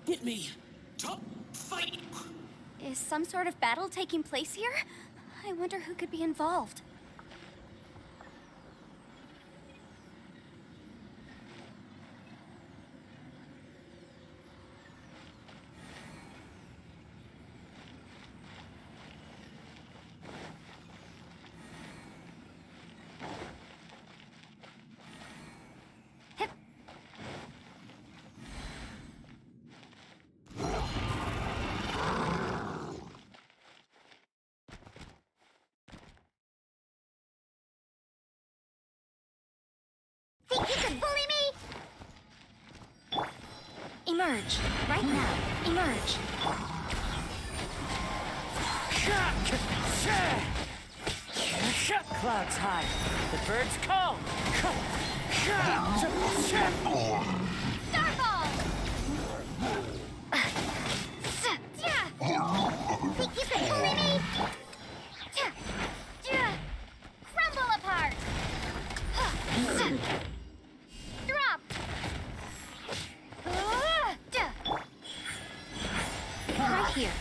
Get me. Stop fighting. Is some sort of battle taking place here? I wonder who could be involved. Think you can bully me? Emerge. Right now. Emerge. Clouds high. The birds call. Starball! Think you can bully me? Crumble apart! Drop! Right here.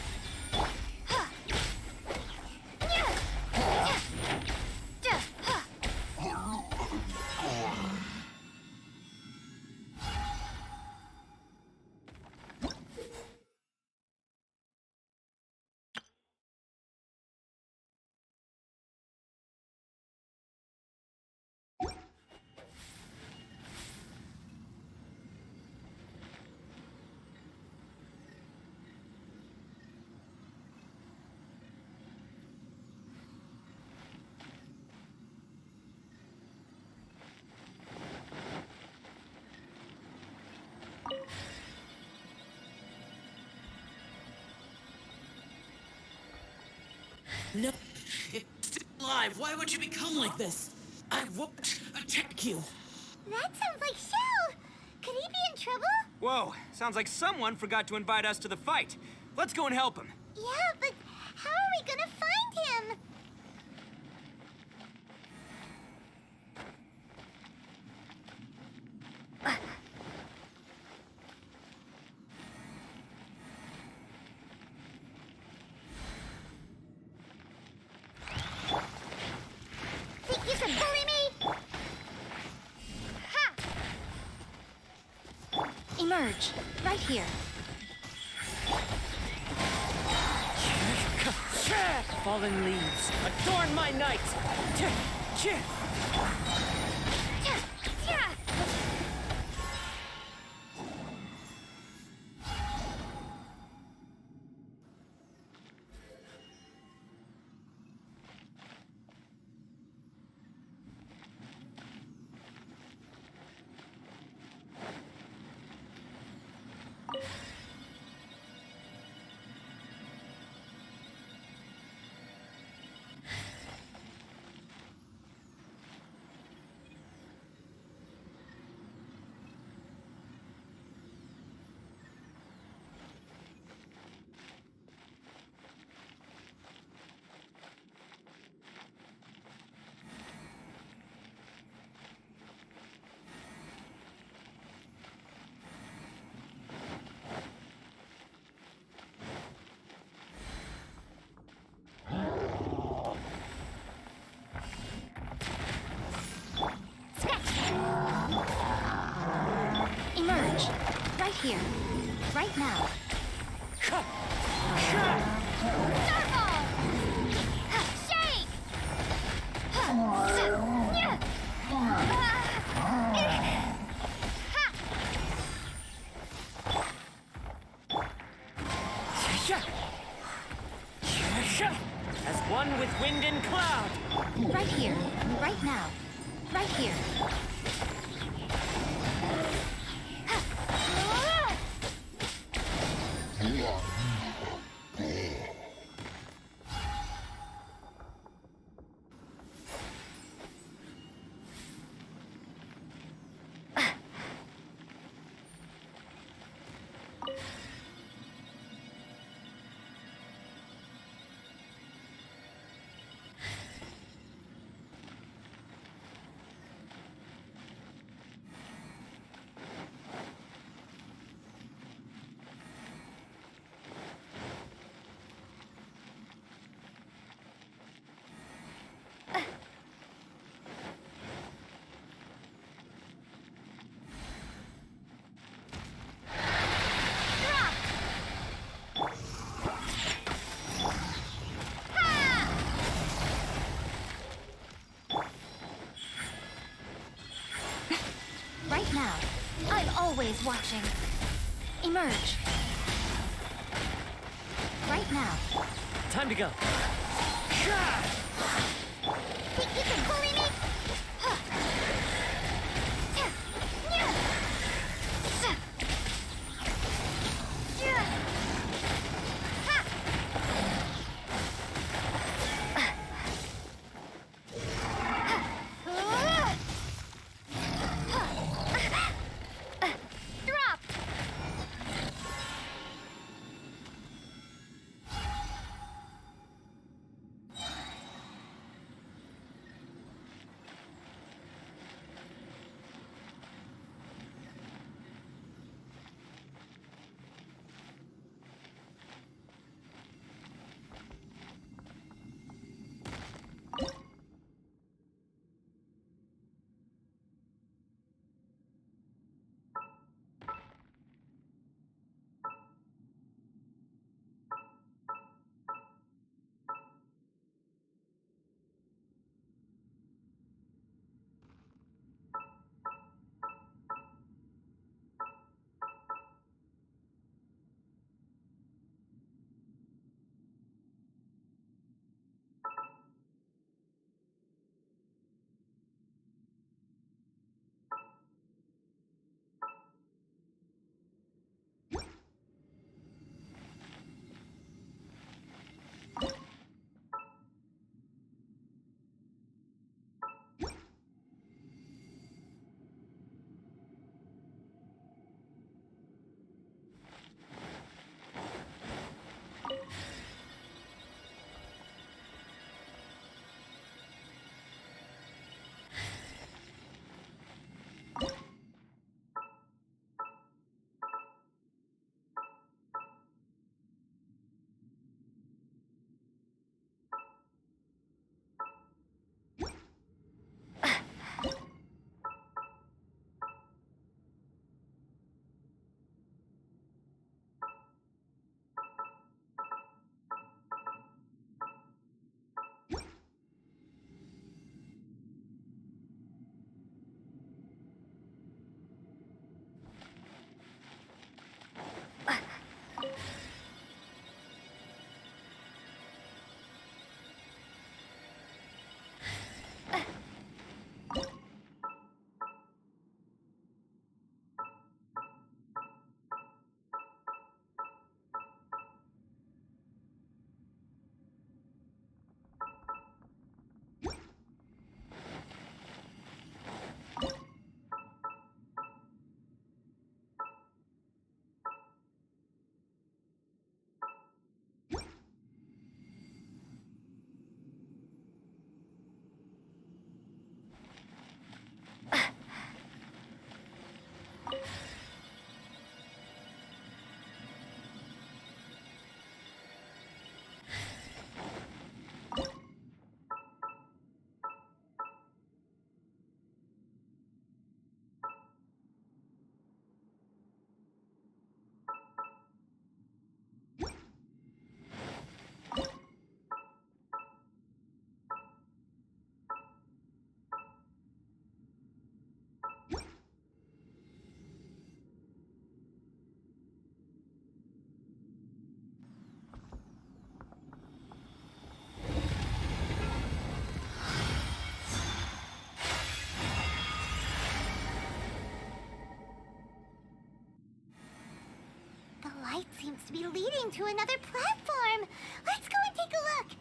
No. It's still alive. Why would you become like this? I won't attack you. That sounds like Shell! Could he be in trouble? Whoa, sounds like someone forgot to invite us to the fight. Let's go and help him. Yeah, but how are we gonna find him? Think you can bully me? Ha! Emerge. Right here. Fallen leaves, adorn my night! Emerge. Right here. Right now. Starball! Shake! As one with wind and cloud! Right here. Right now. Right here. watching. Emerge. Right now. Time to go. Think you can bully me? Drop! light seems to be leading to another platform. Let's go and take a look.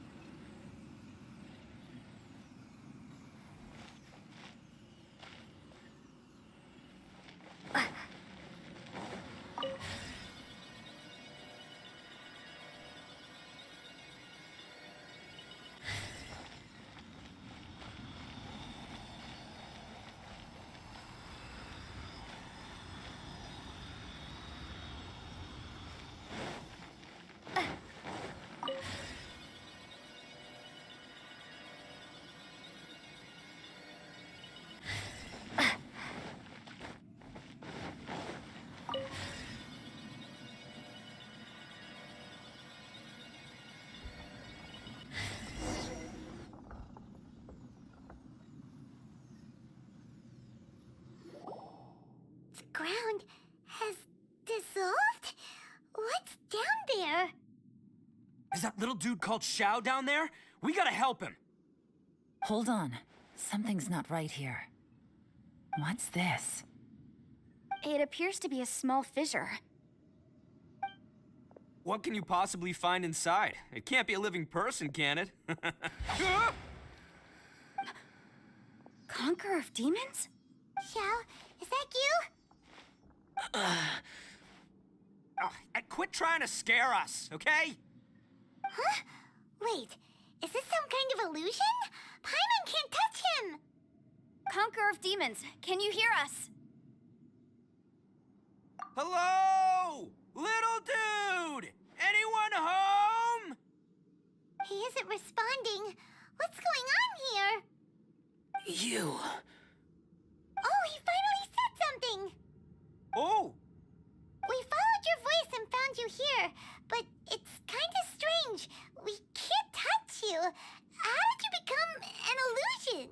Is that little dude called Xiao down there? We gotta help him. Hold on. Something's not right here. What's this? It appears to be a small fissure. What can you possibly find inside? It can't be a living person, can it? Conqueror of demons? Xiao, is that you? Quit trying to scare us, okay? Huh? Wait, is this some kind of illusion? Paimon can't touch him! Conqueror of demons, can you hear us? Hello? Little dude! Anyone home? He isn't responding. What's going on here? You. Oh, he finally said something! Oh! We followed your voice and found you here, but it's kind of strange. We can't touch you. How did you become an illusion?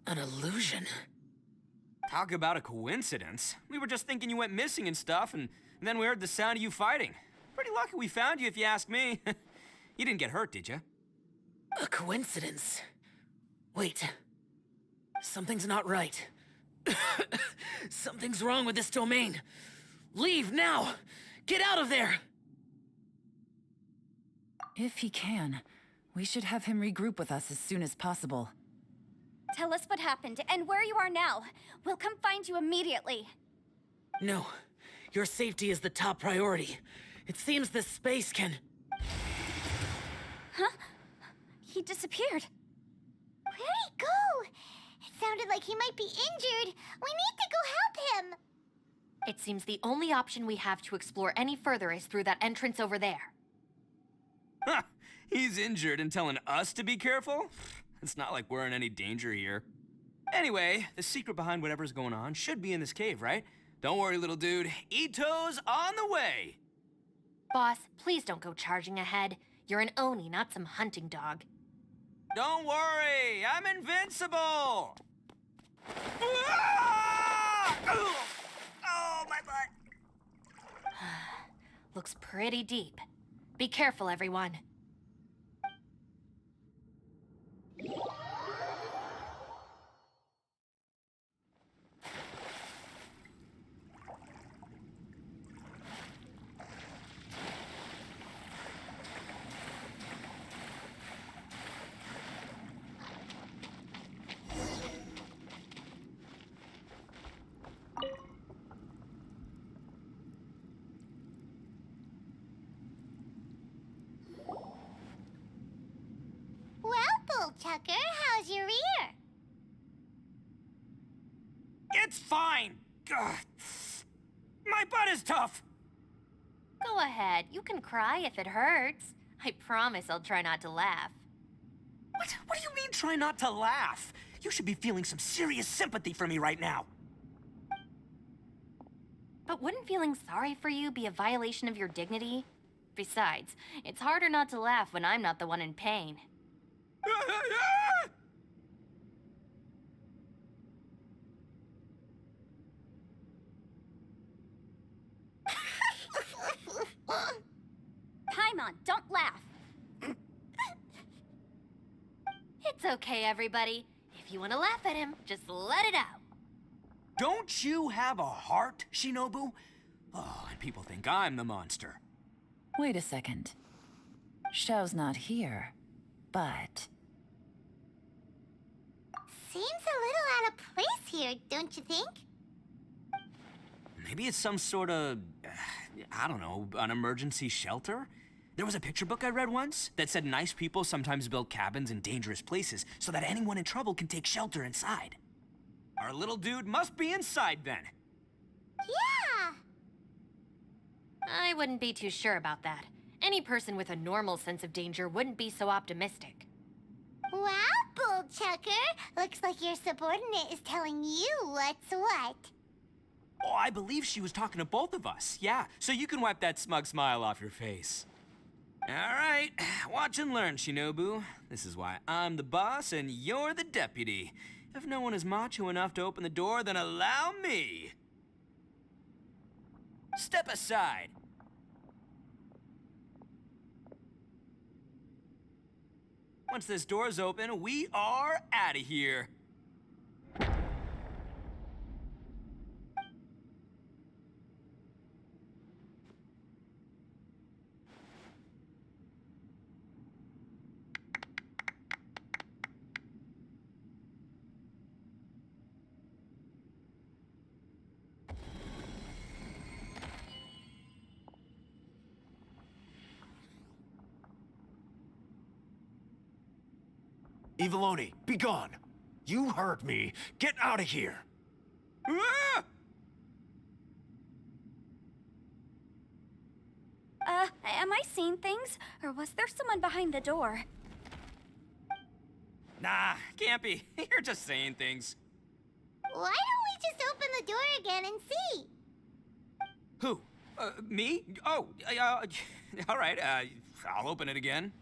An illusion? Talk about a coincidence. We were just thinking you went missing and stuff, and then we heard the sound of you fighting. Pretty lucky we found you, if you ask me. You didn't get hurt, did you? A coincidence? Wait. Something's not right. Something's wrong with this domain. Leave now! Get out of there! If he can, we should have him regroup with us as soon as possible. Tell us what happened and where you are now. We'll come find you immediately. No. Your safety is the top priority. It seems this space can... Huh? He disappeared. Where'd he go? It sounded like he might be injured. We need to go help him. It seems the only option we have to explore any further is through that entrance over there. Huh. He's injured and telling us to be careful? It's not like we're in any danger here. Anyway, the secret behind whatever's going on should be in this cave, right? Don't worry, little dude. Ito's on the way! Boss, please don't go charging ahead. You're an Oni, not some hunting dog. Don't worry, I'm invincible! Ah! Oh, my butt! Looks pretty deep. Be careful, everyone. Well, Bullchucker, how's your ear? It's fine! Ugh. My butt is tough! Go ahead, you can cry if it hurts. I promise I'll try not to laugh. What do you mean, try not to laugh? You should be feeling some serious sympathy for me right now. But wouldn't feeling sorry for you be a violation of your dignity? Besides, it's harder not to laugh when I'm not the one in pain. Paimon, don't laugh. It's okay, everybody. If you want to laugh at him, just let it out. Don't you have a heart, Shinobu? Oh, and people think I'm the monster. Wait a second. Xiao's not here, but... Seems a little out of place here, don't you think? Maybe it's some sort of, I don't know, an emergency shelter? There was a picture book I read once that said nice people sometimes build cabins in dangerous places so that anyone in trouble can take shelter inside. Our little dude must be inside then. Yeah! I wouldn't be too sure about that. Any person with a normal sense of danger wouldn't be so optimistic. Wow, Bullchucker! Looks like your subordinate is telling you what's what. Oh, I believe she was talking to both of us. Yeah, so you can wipe that smug smile off your face. All right, watch and learn, Shinobu. This is why I'm the boss and you're the deputy. If no one is macho enough to open the door, then allow me. Step aside. Once this door's open, we are out of here. Eviloni, be gone! You heard me! Get out of here! Ah! Am I seeing things? Or was there someone behind the door? Nah, can't be. You're just saying things. Why don't we just open the door again and see? Who? Me? Oh, all right, I'll open it again.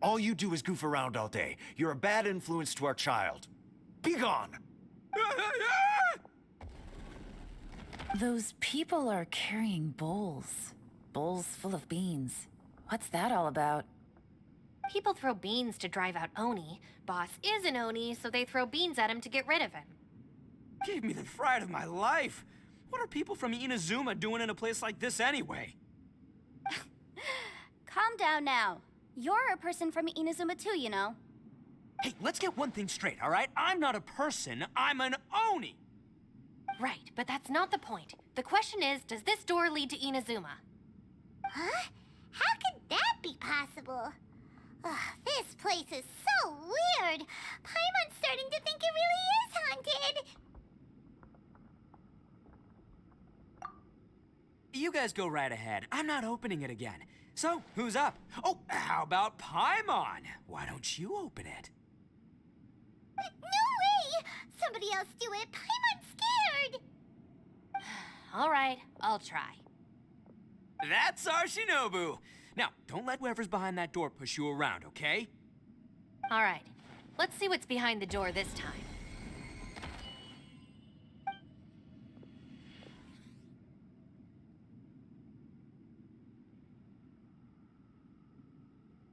All you do is goof around all day. You're a bad influence to our child. Be gone! Those people are carrying bowls. Bowls full of beans. What's that all about? People throw beans to drive out Oni. Boss is an Oni, so they throw beans at him to get rid of him. Gave me the fright of my life. What are people from Inazuma doing in a place like this anyway? Calm down now. You're a person from Inazuma too, you know. Hey, let's get one thing straight, all right? I'm not a person, I'm an Oni! Right, but that's not the point. The question is, does this door lead to Inazuma? Huh? How could that be possible? Ugh, this place is so weird. Paimon's starting to think it really is haunted. You guys go right ahead. I'm not opening it again. So, who's up? Oh, how about Paimon? Why don't you open it? No way! Somebody else do it. Paimon's scared. All right, I'll try. That's our Shinobu. Now, don't let whoever's behind that door push you around, okay? All right, let's see what's behind the door this time.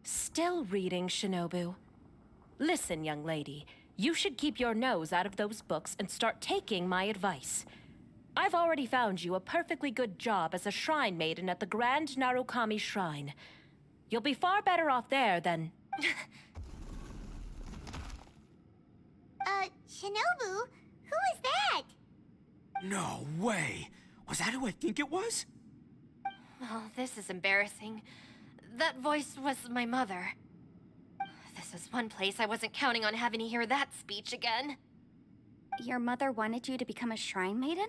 Still reading, Shinobu. Listen, young lady. You should keep your nose out of those books and start taking my advice. I've already found you a perfectly good job as a shrine maiden at the Grand Narukami Shrine. You'll be far better off there than... Shinobu? Who is that? No way! Was that who I think it was? Oh, this is embarrassing. That voice was my mother. This is one place I wasn't counting on having to hear that speech again. Your mother wanted you to become a shrine maiden?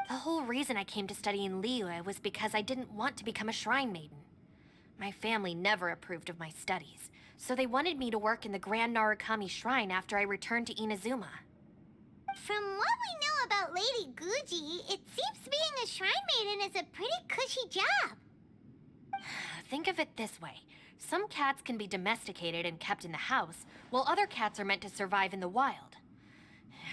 The whole reason I came to study in Liyue was because I didn't want to become a shrine maiden. My family never approved of my studies, so they wanted me to work in the Grand Narukami Shrine after I returned to Inazuma. From what we know about Lady Guji, it seems being a shrine maiden is a pretty cushy job. Think of it this way. Some cats can be domesticated and kept in the house, while other cats are meant to survive in the wild.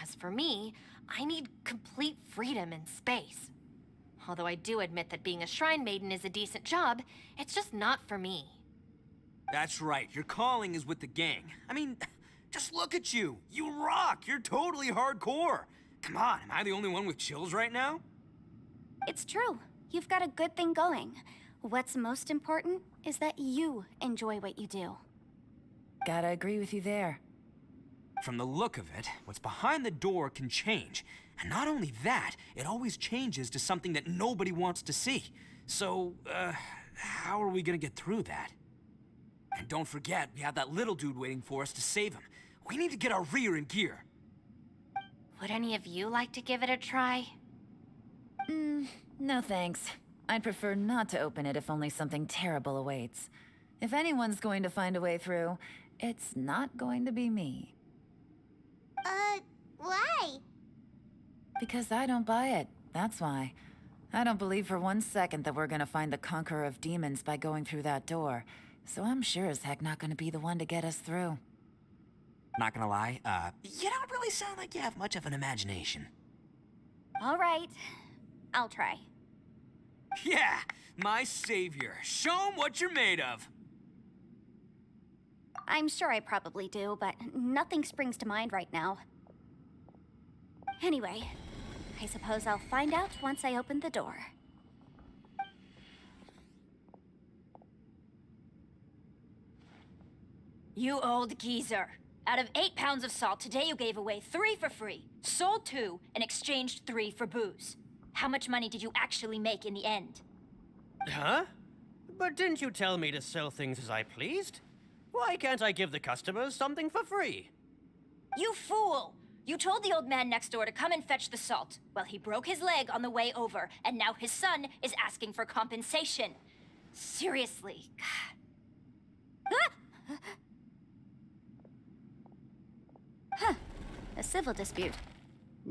As for me, I need complete freedom and space. Although I do admit that being a shrine maiden is a decent job, it's just not for me. That's right, your calling is with the gang. I mean, just look at you. You rock, you're totally hardcore. Come on, am I the only one with chills right now? It's true. You've got a good thing going. What's most important is that you enjoy what you do. Gotta agree with you there. From the look of it, what's behind the door can change. And not only that, it always changes to something that nobody wants to see. So, how are we gonna get through that? And don't forget, we have that little dude waiting for us to save him. We need to get our rear in gear. Would any of you like to give it a try? No thanks. I'd prefer not to open it if only something terrible awaits. If anyone's going to find a way through, it's not going to be me. Why? Because I don't buy it, that's why. I don't believe for 1 second that we're gonna find the Conqueror of Demons by going through that door. So I'm sure as heck not gonna be the one to get us through. Not gonna lie, you don't really sound like you have much of an imagination. All right, I'll try. Yeah, my savior. Show 'em what you're made of. I'm sure I probably do, but nothing springs to mind right now. Anyway, I suppose I'll find out once I open the door. You old geezer. Out of 8 pounds of salt, today you gave away 3 for free, sold 2, and exchanged 3 for booze. How much money did you actually make in the end? Huh? But didn't you tell me to sell things as I pleased? Why can't I give the customers something for free? You fool! You told the old man next door to come and fetch the salt. Well, he broke his leg on the way over, and now his son is asking for compensation. Seriously. Ah! Huh. A civil dispute.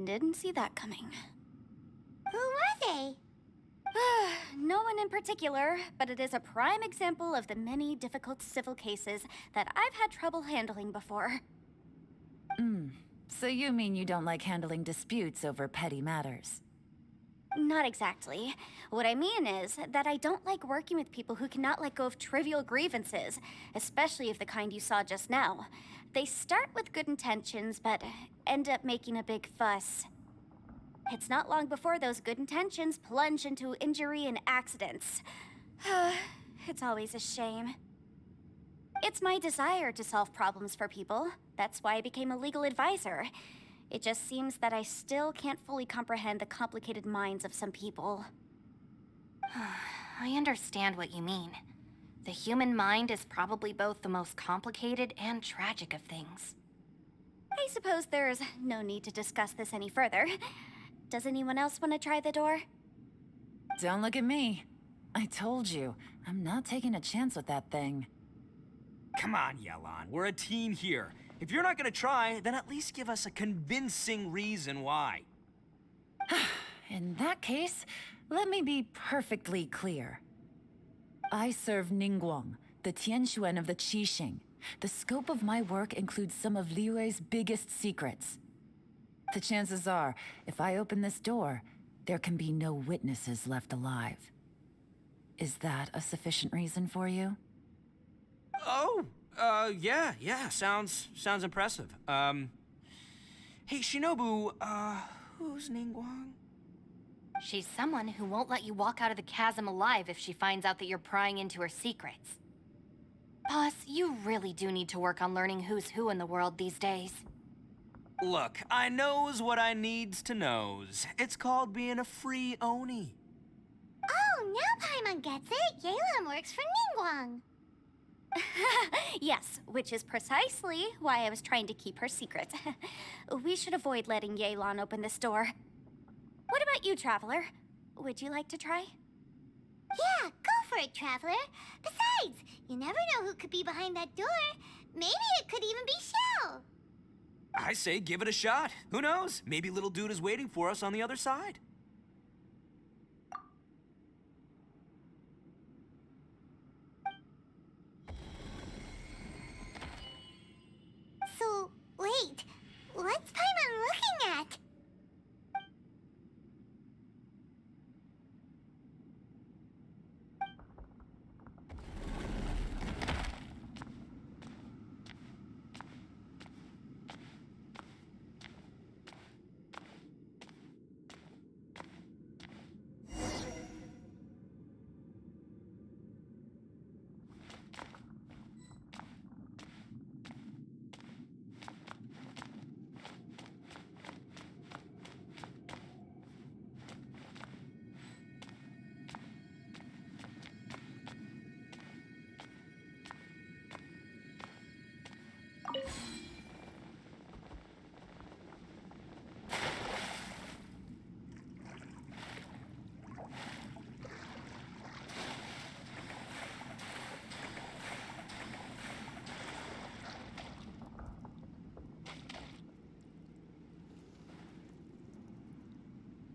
Didn't see that coming. Who were they? No one in particular, but it is a prime example of the many difficult civil cases that I've had trouble handling before. So you mean you don't like handling disputes over petty matters? Not exactly. What I mean is that I don't like working with people who cannot let go of trivial grievances, especially of the kind you saw just now. They start with good intentions, but end up making a big fuss. It's not long before those good intentions plunge into injury and accidents. It's always a shame. It's my desire to solve problems for people. That's why I became a legal advisor. It just seems that I still can't fully comprehend the complicated minds of some people. I understand what you mean. The human mind is probably both the most complicated and tragic of things. I suppose there's no need to discuss this any further. Does anyone else want to try the door? Don't look at me. I told you, I'm not taking a chance with that thing. Come on, Yelan. We're a team here. If you're not gonna try, then at least give us a convincing reason why. In that case, let me be perfectly clear. I serve Ningguang, the Tianxuan of the Qixing. The scope of my work includes some of Liyue's biggest secrets. The chances are, if I open this door, there can be no witnesses left alive. Is that a sufficient reason for you? Oh, yeah, sounds impressive. Hey, Shinobu, who's Ningguang? She's someone who won't let you walk out of the chasm alive if she finds out that you're prying into her secrets. Boss, you really do need to work on learning who's who in the world these days. Look, I knows what I needs to knows. It's called being a free Oni. Oh, now Paimon gets it. Yelan works for Ningguang. Yes, which is precisely why I was trying to keep her secret. We should avoid letting Yelan open this door. What about you, Traveler? Would you like to try? Yeah, go for it, Traveler. Besides, you never know who could be behind that door. Maybe it could even be Shell. I say give it a shot. Who knows? Maybe little dude is waiting for us on the other side. So, wait. What's Paimon looking at?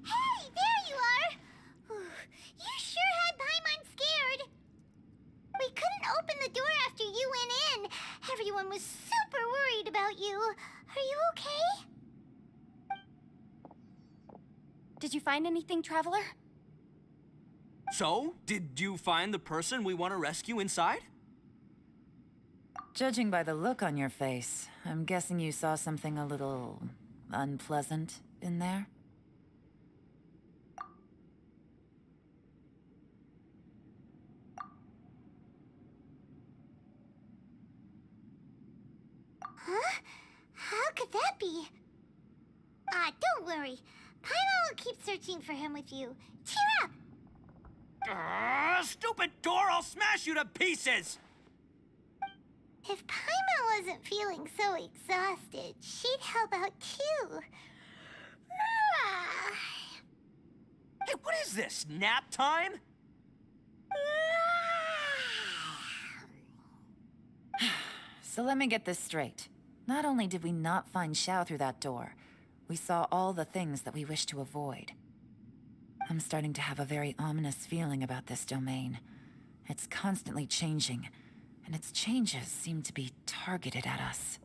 Hey, there you are! You sure had Paimon scared. We couldn't open the door after you went in. Everyone was super worried about you. Are you okay? Did you find anything, Traveler? So, did you find the person we want to rescue inside? Judging by the look on your face, I'm guessing you saw something a little unpleasant in there? Huh? How could that be? Ah, don't worry. Paimon will keep searching for him with you. Cheer up! Stupid door! I'll smash you to pieces! If Paimon wasn't feeling so exhausted, she'd help out too. Ah. Hey, what is this? Nap time? So let me get this straight. Not only did we not find Xiao through that door, we saw all the things that we wish to avoid. I'm starting to have a very ominous feeling about this domain. It's constantly changing, and its changes seem to be targeted at us.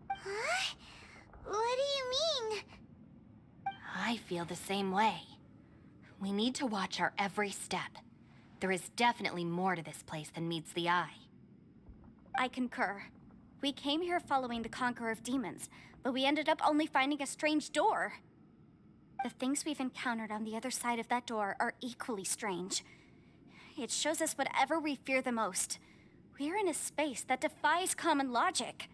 Huh? What do you mean? I feel the same way. We need to watch our every step. There is definitely more to this place than meets the eye. I concur. We came here following the Conqueror of Demons, but we ended up only finding a strange door. The things we've encountered on the other side of that door are equally strange. It shows us whatever we fear the most. We're in a space that defies common logic.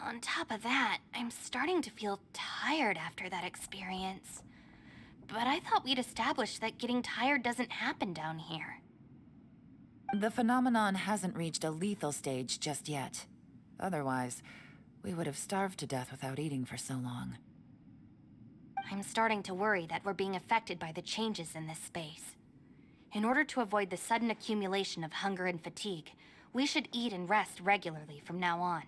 On top of that, I'm starting to feel tired after that experience. But I thought we'd established that getting tired doesn't happen down here. The phenomenon hasn't reached a lethal stage just yet. Otherwise, we would have starved to death without eating for so long. I'm starting to worry that we're being affected by the changes in this space. In order to avoid the sudden accumulation of hunger and fatigue, we should eat and rest regularly from now on.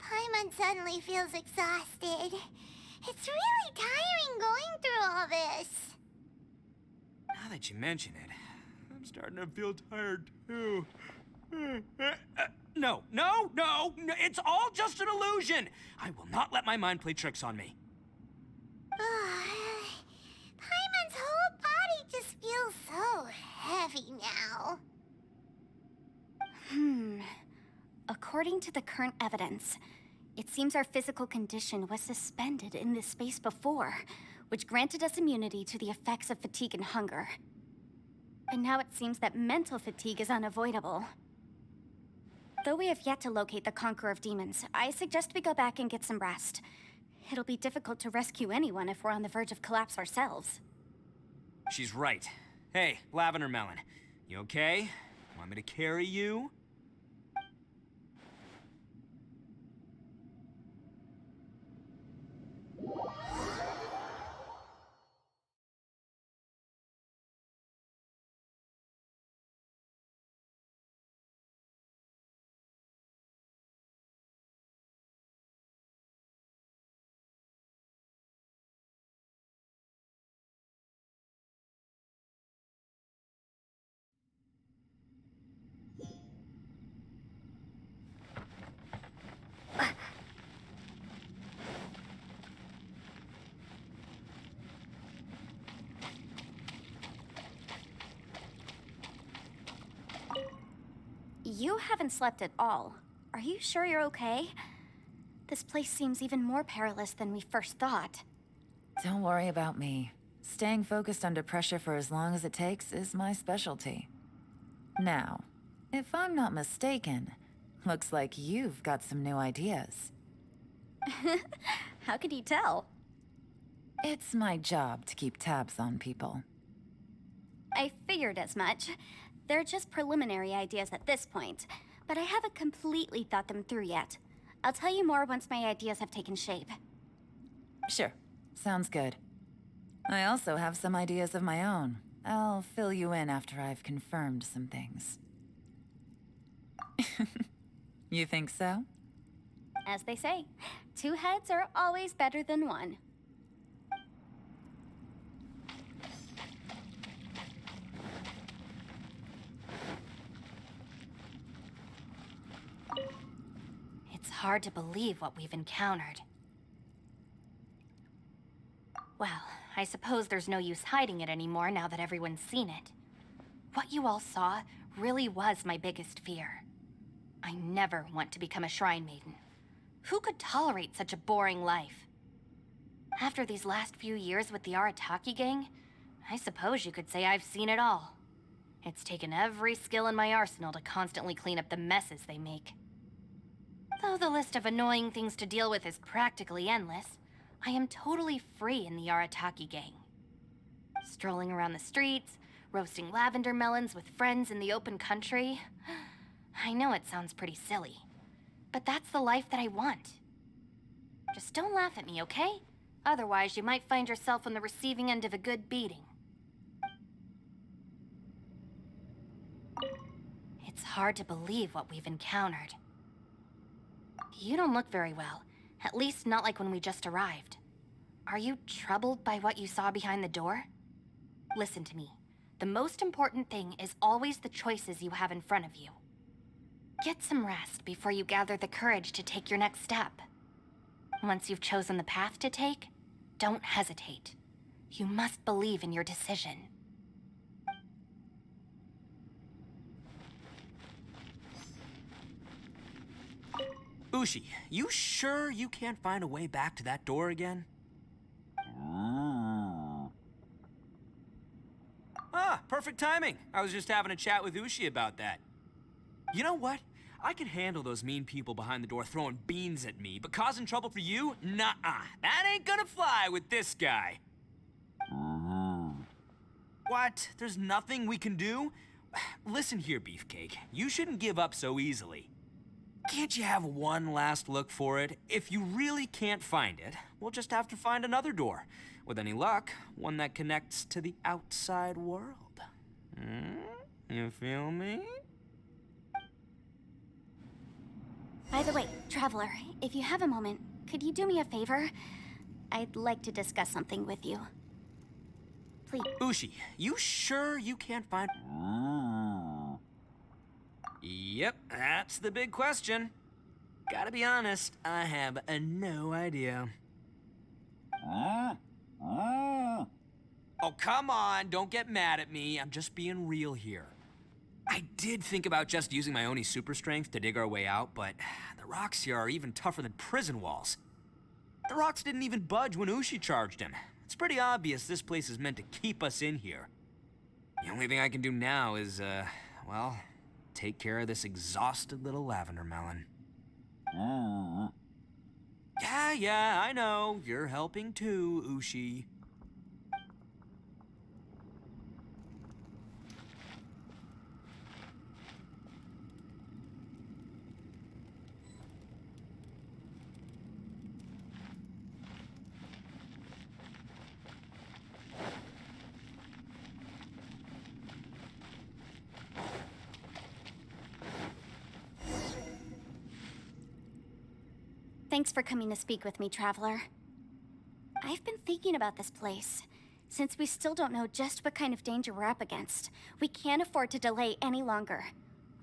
Paimon suddenly feels exhausted. It's really tiring going through all this. Now that you mention it, I'm starting to feel tired too. No, it's all just an illusion. I will not let my mind play tricks on me. Paimon's whole body just feels so heavy now. According to the current evidence, it seems our physical condition was suspended in this space before, which granted us immunity to the effects of fatigue and hunger. But now it seems that mental fatigue is unavoidable. Though we have yet to locate the Conqueror of Demons, I suggest we go back and get some rest. It'll be difficult to rescue anyone if we're on the verge of collapse ourselves. She's right. Hey, Lavender Melon, you okay? Want me to carry you? You haven't slept at all. Are you sure you're okay? This place seems even more perilous than we first thought. Don't worry about me. Staying focused under pressure for as long as it takes is my specialty. Now, if I'm not mistaken, looks like you've got some new ideas. How could you tell? It's my job to keep tabs on people. I figured as much. They're just preliminary ideas at this point, but I haven't completely thought them through yet. I'll tell you more once my ideas have taken shape. Sure, sounds good. I also have some ideas of my own. I'll fill you in after I've confirmed some things. You think so? As they say, 2 heads are always better than 1. It's hard to believe what we've encountered. Well, I suppose there's no use hiding it anymore now that everyone's seen it. What you all saw really was my biggest fear. I never want to become a shrine maiden. Who could tolerate such a boring life? After these last few years with the Arataki gang, I suppose you could say I've seen it all. It's taken every skill in my arsenal to constantly clean up the messes they make. Though the list of annoying things to deal with is practically endless, I am totally free in the Arataki gang. Strolling around the streets, roasting lavender melons with friends in the open country. I know it sounds pretty silly, but that's the life that I want. Just don't laugh at me, okay? Otherwise, you might find yourself on the receiving end of a good beating. It's hard to believe what we've encountered. You don't look very well, at least not like when we just arrived. Are you troubled by what you saw behind the door? Listen to me. The most important thing is always the choices you have in front of you. Get some rest before you gather the courage to take your next step. Once you've chosen the path to take, don't hesitate. You must believe in your decision. Ushi, you sure you can't find a way back to that door again? Ah, perfect timing. I was just having a chat with Ushi about that. You know what? I can handle those mean people behind the door throwing beans at me, but causing trouble for you? Nuh-uh. That ain't gonna fly with this guy. What? There's nothing we can do? Listen here, Beefcake. You shouldn't give up so easily. Can't you have one last look for it? If you really can't find it, we'll just have to find another door. With any luck, one that connects to the outside world. You feel me? By the way, Traveler, if you have a moment, could you do me a favor? I'd like to discuss something with you. Please. Ushi, you sure you can't find... Yep, that's the big question. Gotta be honest, I have no idea. Oh, come on, don't get mad at me. I'm just being real here. I did think about just using my Oni super strength to dig our way out, but the rocks here are even tougher than prison walls. The rocks didn't even budge when Ushi charged him. It's pretty obvious this place is meant to keep us in here. The only thing I can do now is, well, take care of this exhausted little lavender melon. Yeah, I know. You're helping too, Ushi. Thanks for coming to speak with me, Traveler. I've been thinking about this place. Since we still don't know just what kind of danger we're up against, we can't afford to delay any longer.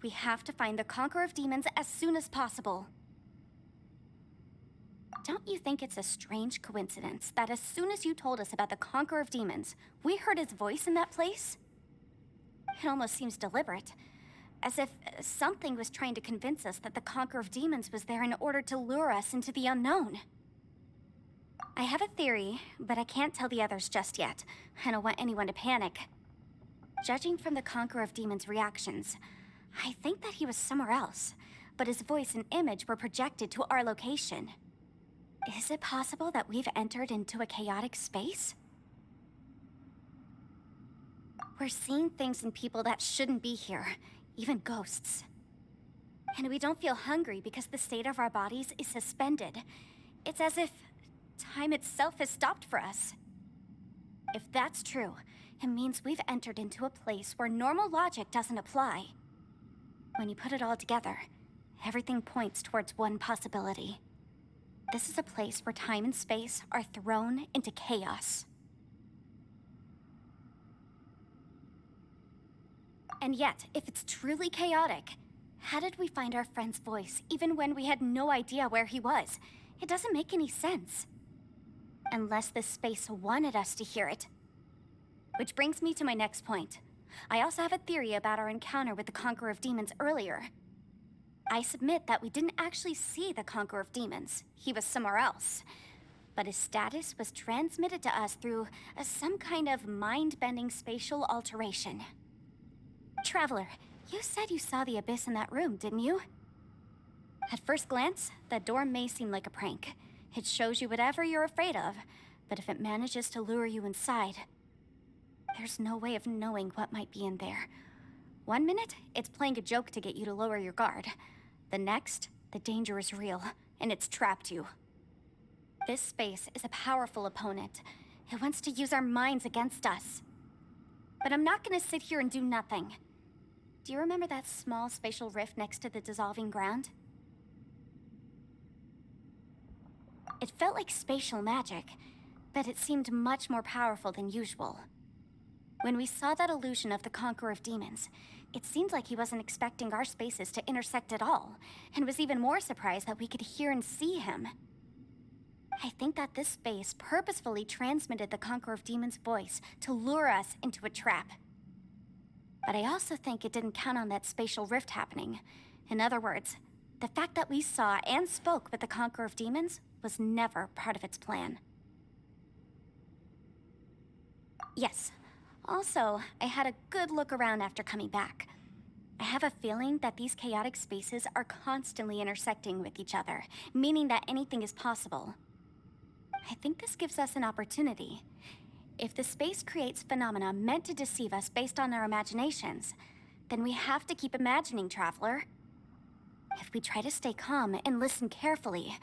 We have to find the Conqueror of Demons as soon as possible. Don't you think it's a strange coincidence that as soon as you told us about the Conqueror of Demons, we heard his voice in that place? It almost seems deliberate. As if something was trying to convince us that the Conqueror of Demons was there in order to lure us into the unknown. I have a theory, but I can't tell the others just yet. I don't want anyone to panic. Judging from the Conqueror of Demons' reactions, I think that he was somewhere else, but his voice and image were projected to our location. Is it possible that we've entered into a chaotic space? We're seeing things in people that shouldn't be here. Even ghosts. And we don't feel hungry because the state of our bodies is suspended. It's as if time itself has stopped for us. If that's true, it means we've entered into a place where normal logic doesn't apply. When you put it all together, everything points towards one possibility. This is a place where time and space are thrown into chaos. And yet, if it's truly chaotic, how did we find our friend's voice even when we had no idea where he was? It doesn't make any sense. Unless this space wanted us to hear it. Which brings me to my next point. I also have a theory about our encounter with the Conqueror of Demons earlier. I submit that we didn't actually see the Conqueror of Demons. He was somewhere else. But his status was transmitted to us through some kind of mind-bending spatial alteration. Traveler, you said you saw the abyss in that room, didn't you? At first glance, that door may seem like a prank. It shows you whatever you're afraid of, but if it manages to lure you inside, there's no way of knowing what might be in there. One minute, it's playing a joke to get you to lower your guard. The next, the danger is real, and it's trapped you. This space is a powerful opponent. It wants to use our minds against us. But I'm not gonna sit here and do nothing. Do you remember that small spatial rift next to the dissolving ground? It felt like spatial magic, but it seemed much more powerful than usual. When we saw that illusion of the Conqueror of Demons, it seemed like he wasn't expecting our spaces to intersect at all, and was even more surprised that we could hear and see him. I think that this space purposefully transmitted the Conqueror of Demons' voice to lure us into a trap. But I also think it didn't count on that spatial rift happening. In other words, the fact that we saw and spoke with the Conqueror of Demons was never part of its plan. Yes. Also, I had a good look around after coming back. I have a feeling that these chaotic spaces are constantly intersecting with each other, meaning that anything is possible. I think this gives us an opportunity. If the space creates phenomena meant to deceive us based on our imaginations, then we have to keep imagining, Traveler. If we try to stay calm and listen carefully,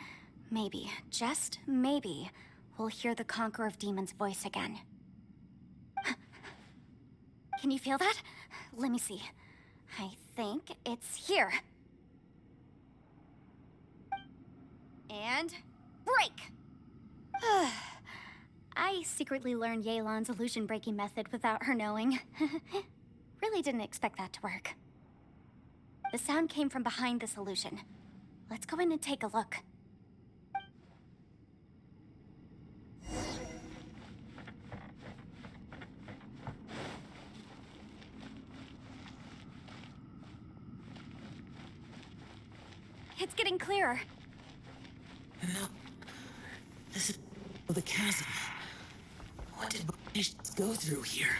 maybe, just maybe, we'll hear the Conqueror of Demons' voice again. Can you feel that? Let me see. I think it's here. And break! I secretly learned Yelan's illusion-breaking method without her knowing. Really didn't expect that to work. The sound came from behind this illusion. Let's go in and take a look. It's getting clearer. No. This is the chasm. What did British go through here?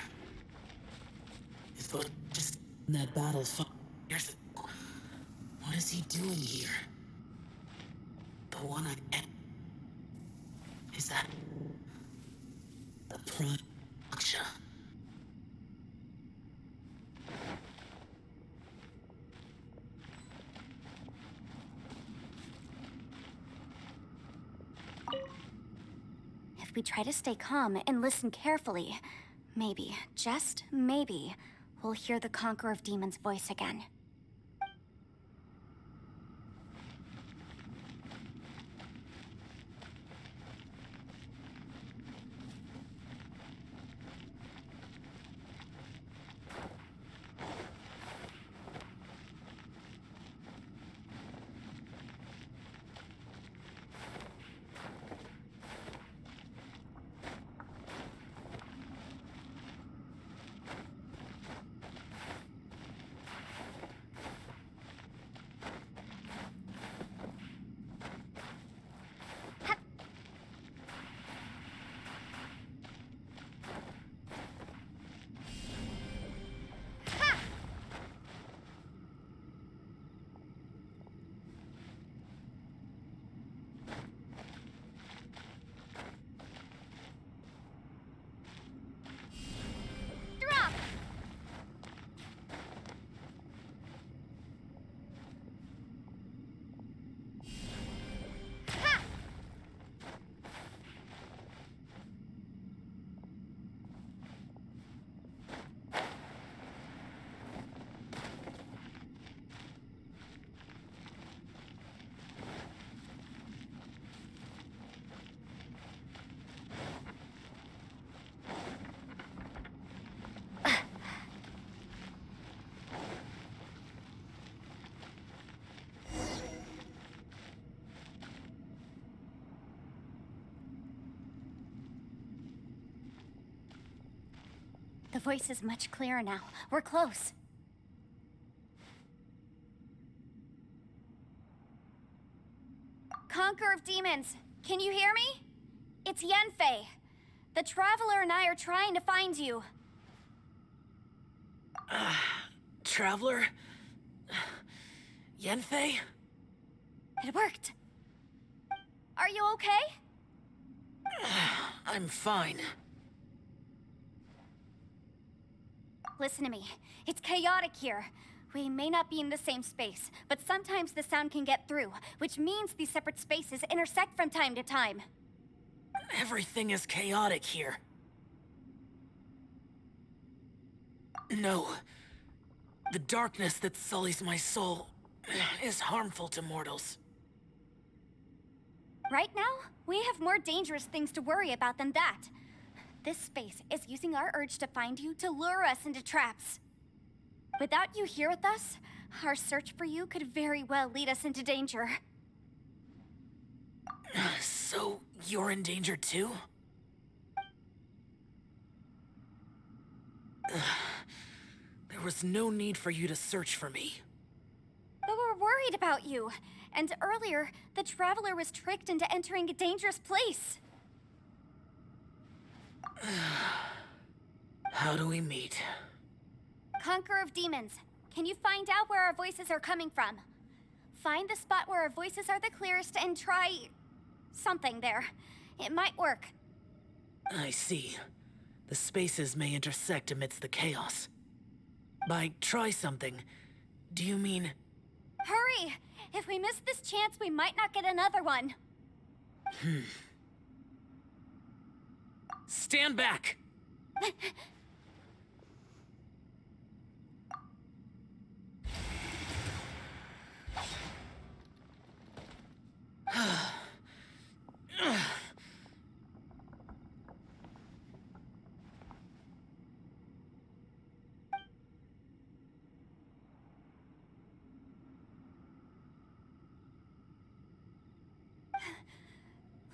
If it just in that battle 5 years ago, what is he doing here? The one I am. Is that the Prime Aksha? If we try to stay calm and listen carefully, maybe, just maybe, we'll hear the Conqueror of Demons' voice again. The voice is much clearer now. We're close. Conqueror of Demons, can you hear me? It's Yenfei. The Traveler and I are trying to find you. Traveler? Yenfei? It worked. Are you okay? I'm fine. Listen to me. It's chaotic here. We may not be in the same space, but sometimes the sound can get through, which means these separate spaces intersect from time to time. Everything is chaotic here. No. The darkness that sullies my soul is harmful to mortals. Right now, we have more dangerous things to worry about than that. This space is using our urge to find you to lure us into traps. Without you here with us, our search for you could very well lead us into danger. So, you're in danger too? There was no need for you to search for me. But we're worried about you. And earlier, the Traveler was tricked into entering a dangerous place. How do we meet? Conqueror of Demons, can you find out where our voices are coming from? Find the spot where our voices are the clearest and try... something there. It might work. I see. The spaces may intersect amidst the chaos. By try something, do you mean... Hurry! If we miss this chance, we might not get another one. Stand back!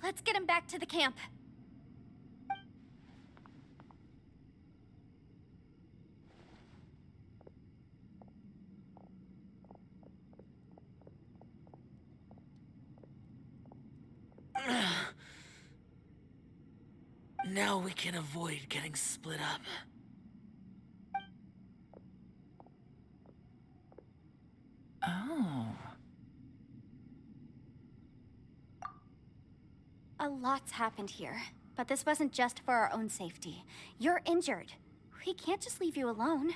Let's get him back to the camp. Now we can avoid getting split up. Oh. A lot's happened here, but this wasn't just for our own safety. You're injured. We can't just leave you alone.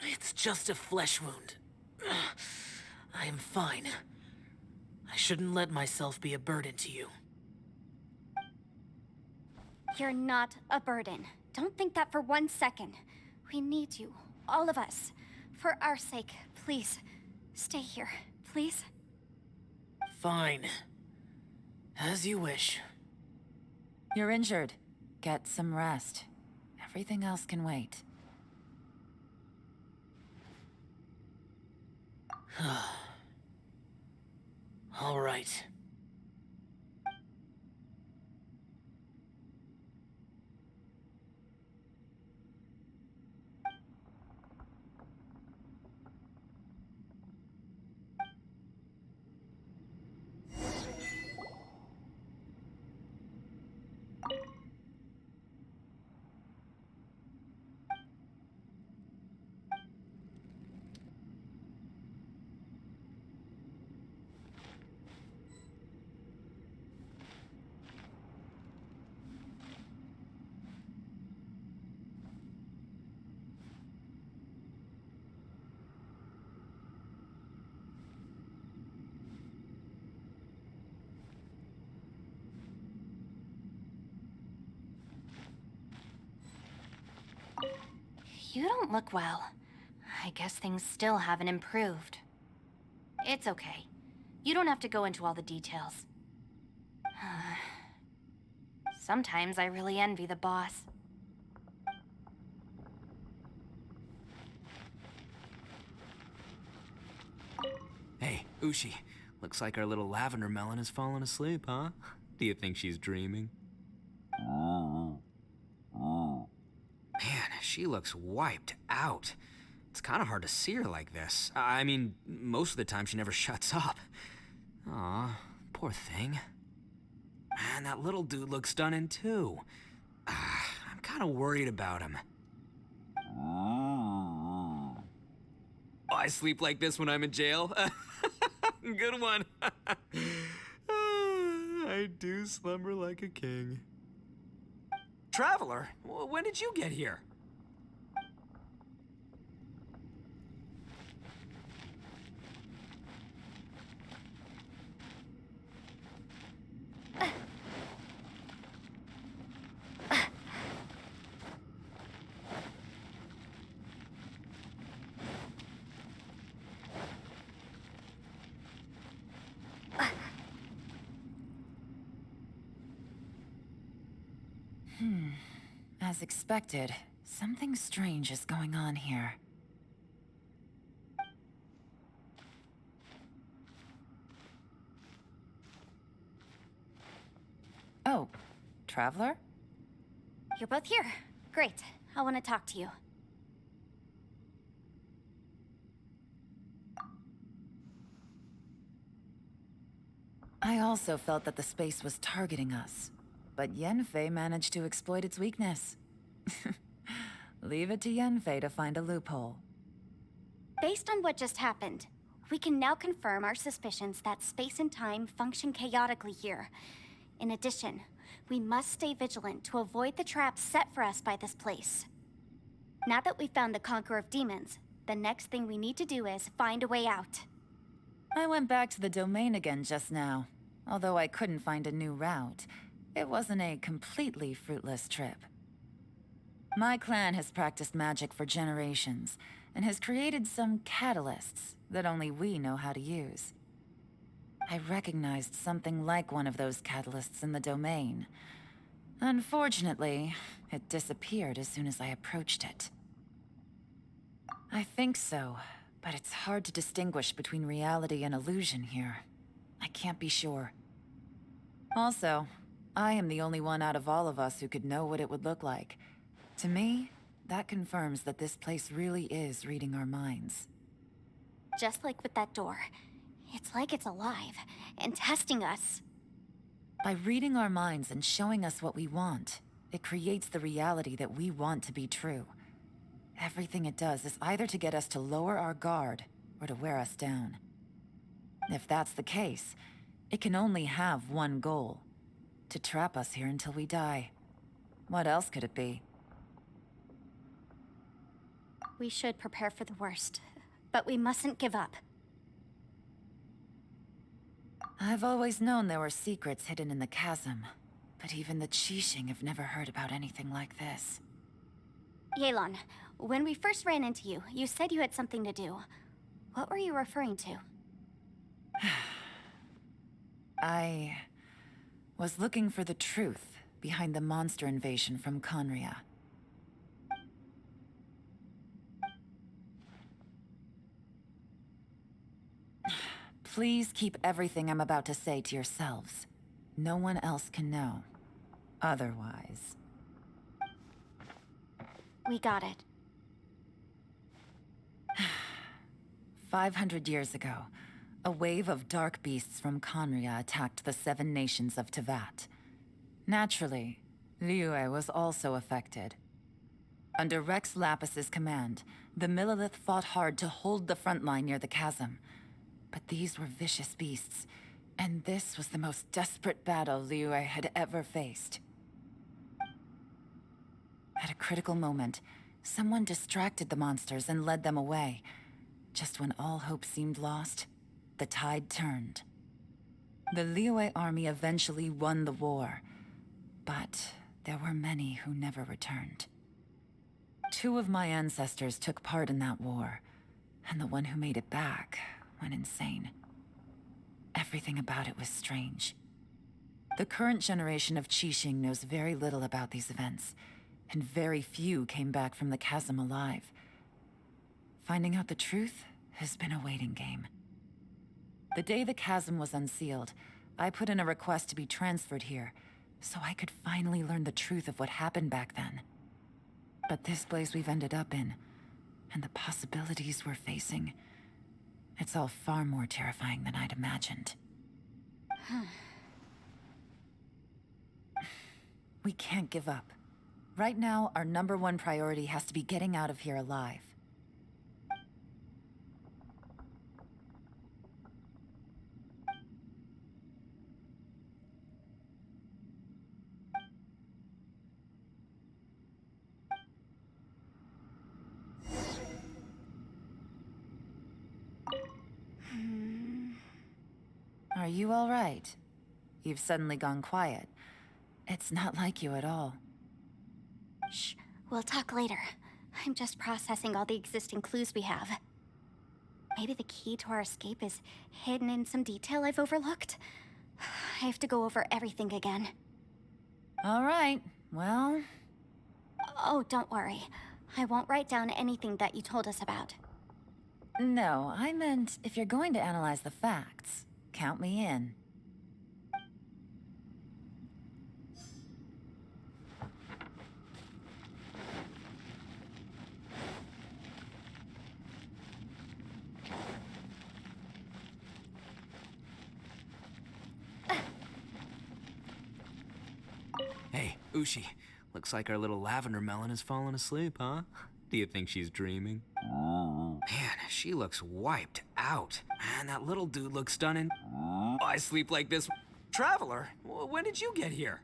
It's just a flesh wound. I am fine. I shouldn't let myself be a burden to you. You're not a burden. Don't think that for 1 second. We need you, all of us. For our sake, please, stay here, please. Fine. As you wish. You're injured. Get some rest. Everything else can wait. All right. You don't look well. I guess things still haven't improved. It's okay. You don't have to go into all the details. Sometimes I really envy the boss. Hey, Ushi. Looks like our little lavender melon has fallen asleep, huh? Do you think she's dreaming? she looks wiped out. It's kind of hard to see her like this. I mean, most of the time she never shuts up. Aw, poor thing. Man, that little dude looks stunning too. I'm kind of worried about him. Oh, I sleep like this when I'm in jail. Good one. I do slumber like a king. Traveler, when did you get here? As expected, something strange is going on here. Oh, Traveler? You're both here. Great. I want to talk to you. I also felt that the space was targeting us, but Yenfei managed to exploit its weakness. Leave it to Yenfei to find a loophole. Based on what just happened, we can now confirm our suspicions that space and time function chaotically here. In addition, we must stay vigilant to avoid the traps set for us by this place. Now that we've found the Conqueror of Demons, the next thing we need to do is find a way out. I went back to the domain again just now. Although I couldn't find a new route, it wasn't a completely fruitless trip. My clan has practiced magic for generations, and has created some catalysts that only we know how to use. I recognized something like one of those catalysts in the domain. Unfortunately, it disappeared as soon as I approached it. I think so, but it's hard to distinguish between reality and illusion here. I can't be sure. Also, I am the only one out of all of us who could know what it would look like. To me, that confirms that this place really is reading our minds. Just like with that door. It's like it's alive, and testing us. By reading our minds and showing us what we want, it creates the reality that we want to be true. Everything it does is either to get us to lower our guard, or to wear us down. If that's the case, it can only have one goal. To trap us here until we die. What else could it be? We should prepare for the worst, but we mustn't give up. I've always known there were secrets hidden in the chasm, but even the Qixing have never heard about anything like this. Yelan, when we first ran into you, you said you had something to do. What were you referring to? I was looking for the truth behind the monster invasion from Conria. Please keep everything I'm about to say to yourselves. No one else can know. Otherwise. We got it. 500 years ago, a wave of dark beasts from Conria attacked the 7 nations of Tevat. Naturally, Liyue was also affected. Under Rex Lapis's command, the Millelith fought hard to hold the front line near the chasm. But these were vicious beasts, and this was the most desperate battle Liyue had ever faced. At a critical moment, someone distracted the monsters and led them away. Just when all hope seemed lost, the tide turned. The Liyue army eventually won the war, but there were many who never returned. 2 of my ancestors took part in that war, and the one who made it back went insane. Everything about it was strange. The current generation of Qixing knows very little about these events, and very few came back from the chasm alive. Finding out the truth has been a waiting game. The day the chasm was unsealed, I put in a request to be transferred here, so I could finally learn the truth of what happened back then. But this place we've ended up in, and the possibilities we're facing, it's all far more terrifying than I'd imagined. We can't give up. Right now, our #1 priority has to be getting out of here alive. Are you all right? You've suddenly gone quiet. It's not like you at all. Shh, we'll talk later. I'm just processing all the existing clues we have. Maybe the key to our escape is hidden in some detail I've overlooked. I have to go over everything again. All right, well... Oh, don't worry. I won't write down anything that you told us about. No, I meant if you're going to analyze the facts, count me in. Hey, Ushi. Looks like our little lavender melon has fallen asleep, huh? Do you think she's dreaming? Man, she looks wiped out. Man, that little dude looks stunning. Oh, I sleep like this. Traveler, when did you get here?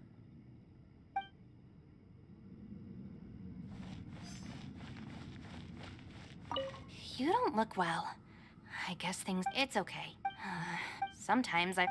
You don't look well. I guess things... It's okay. Sometimes I...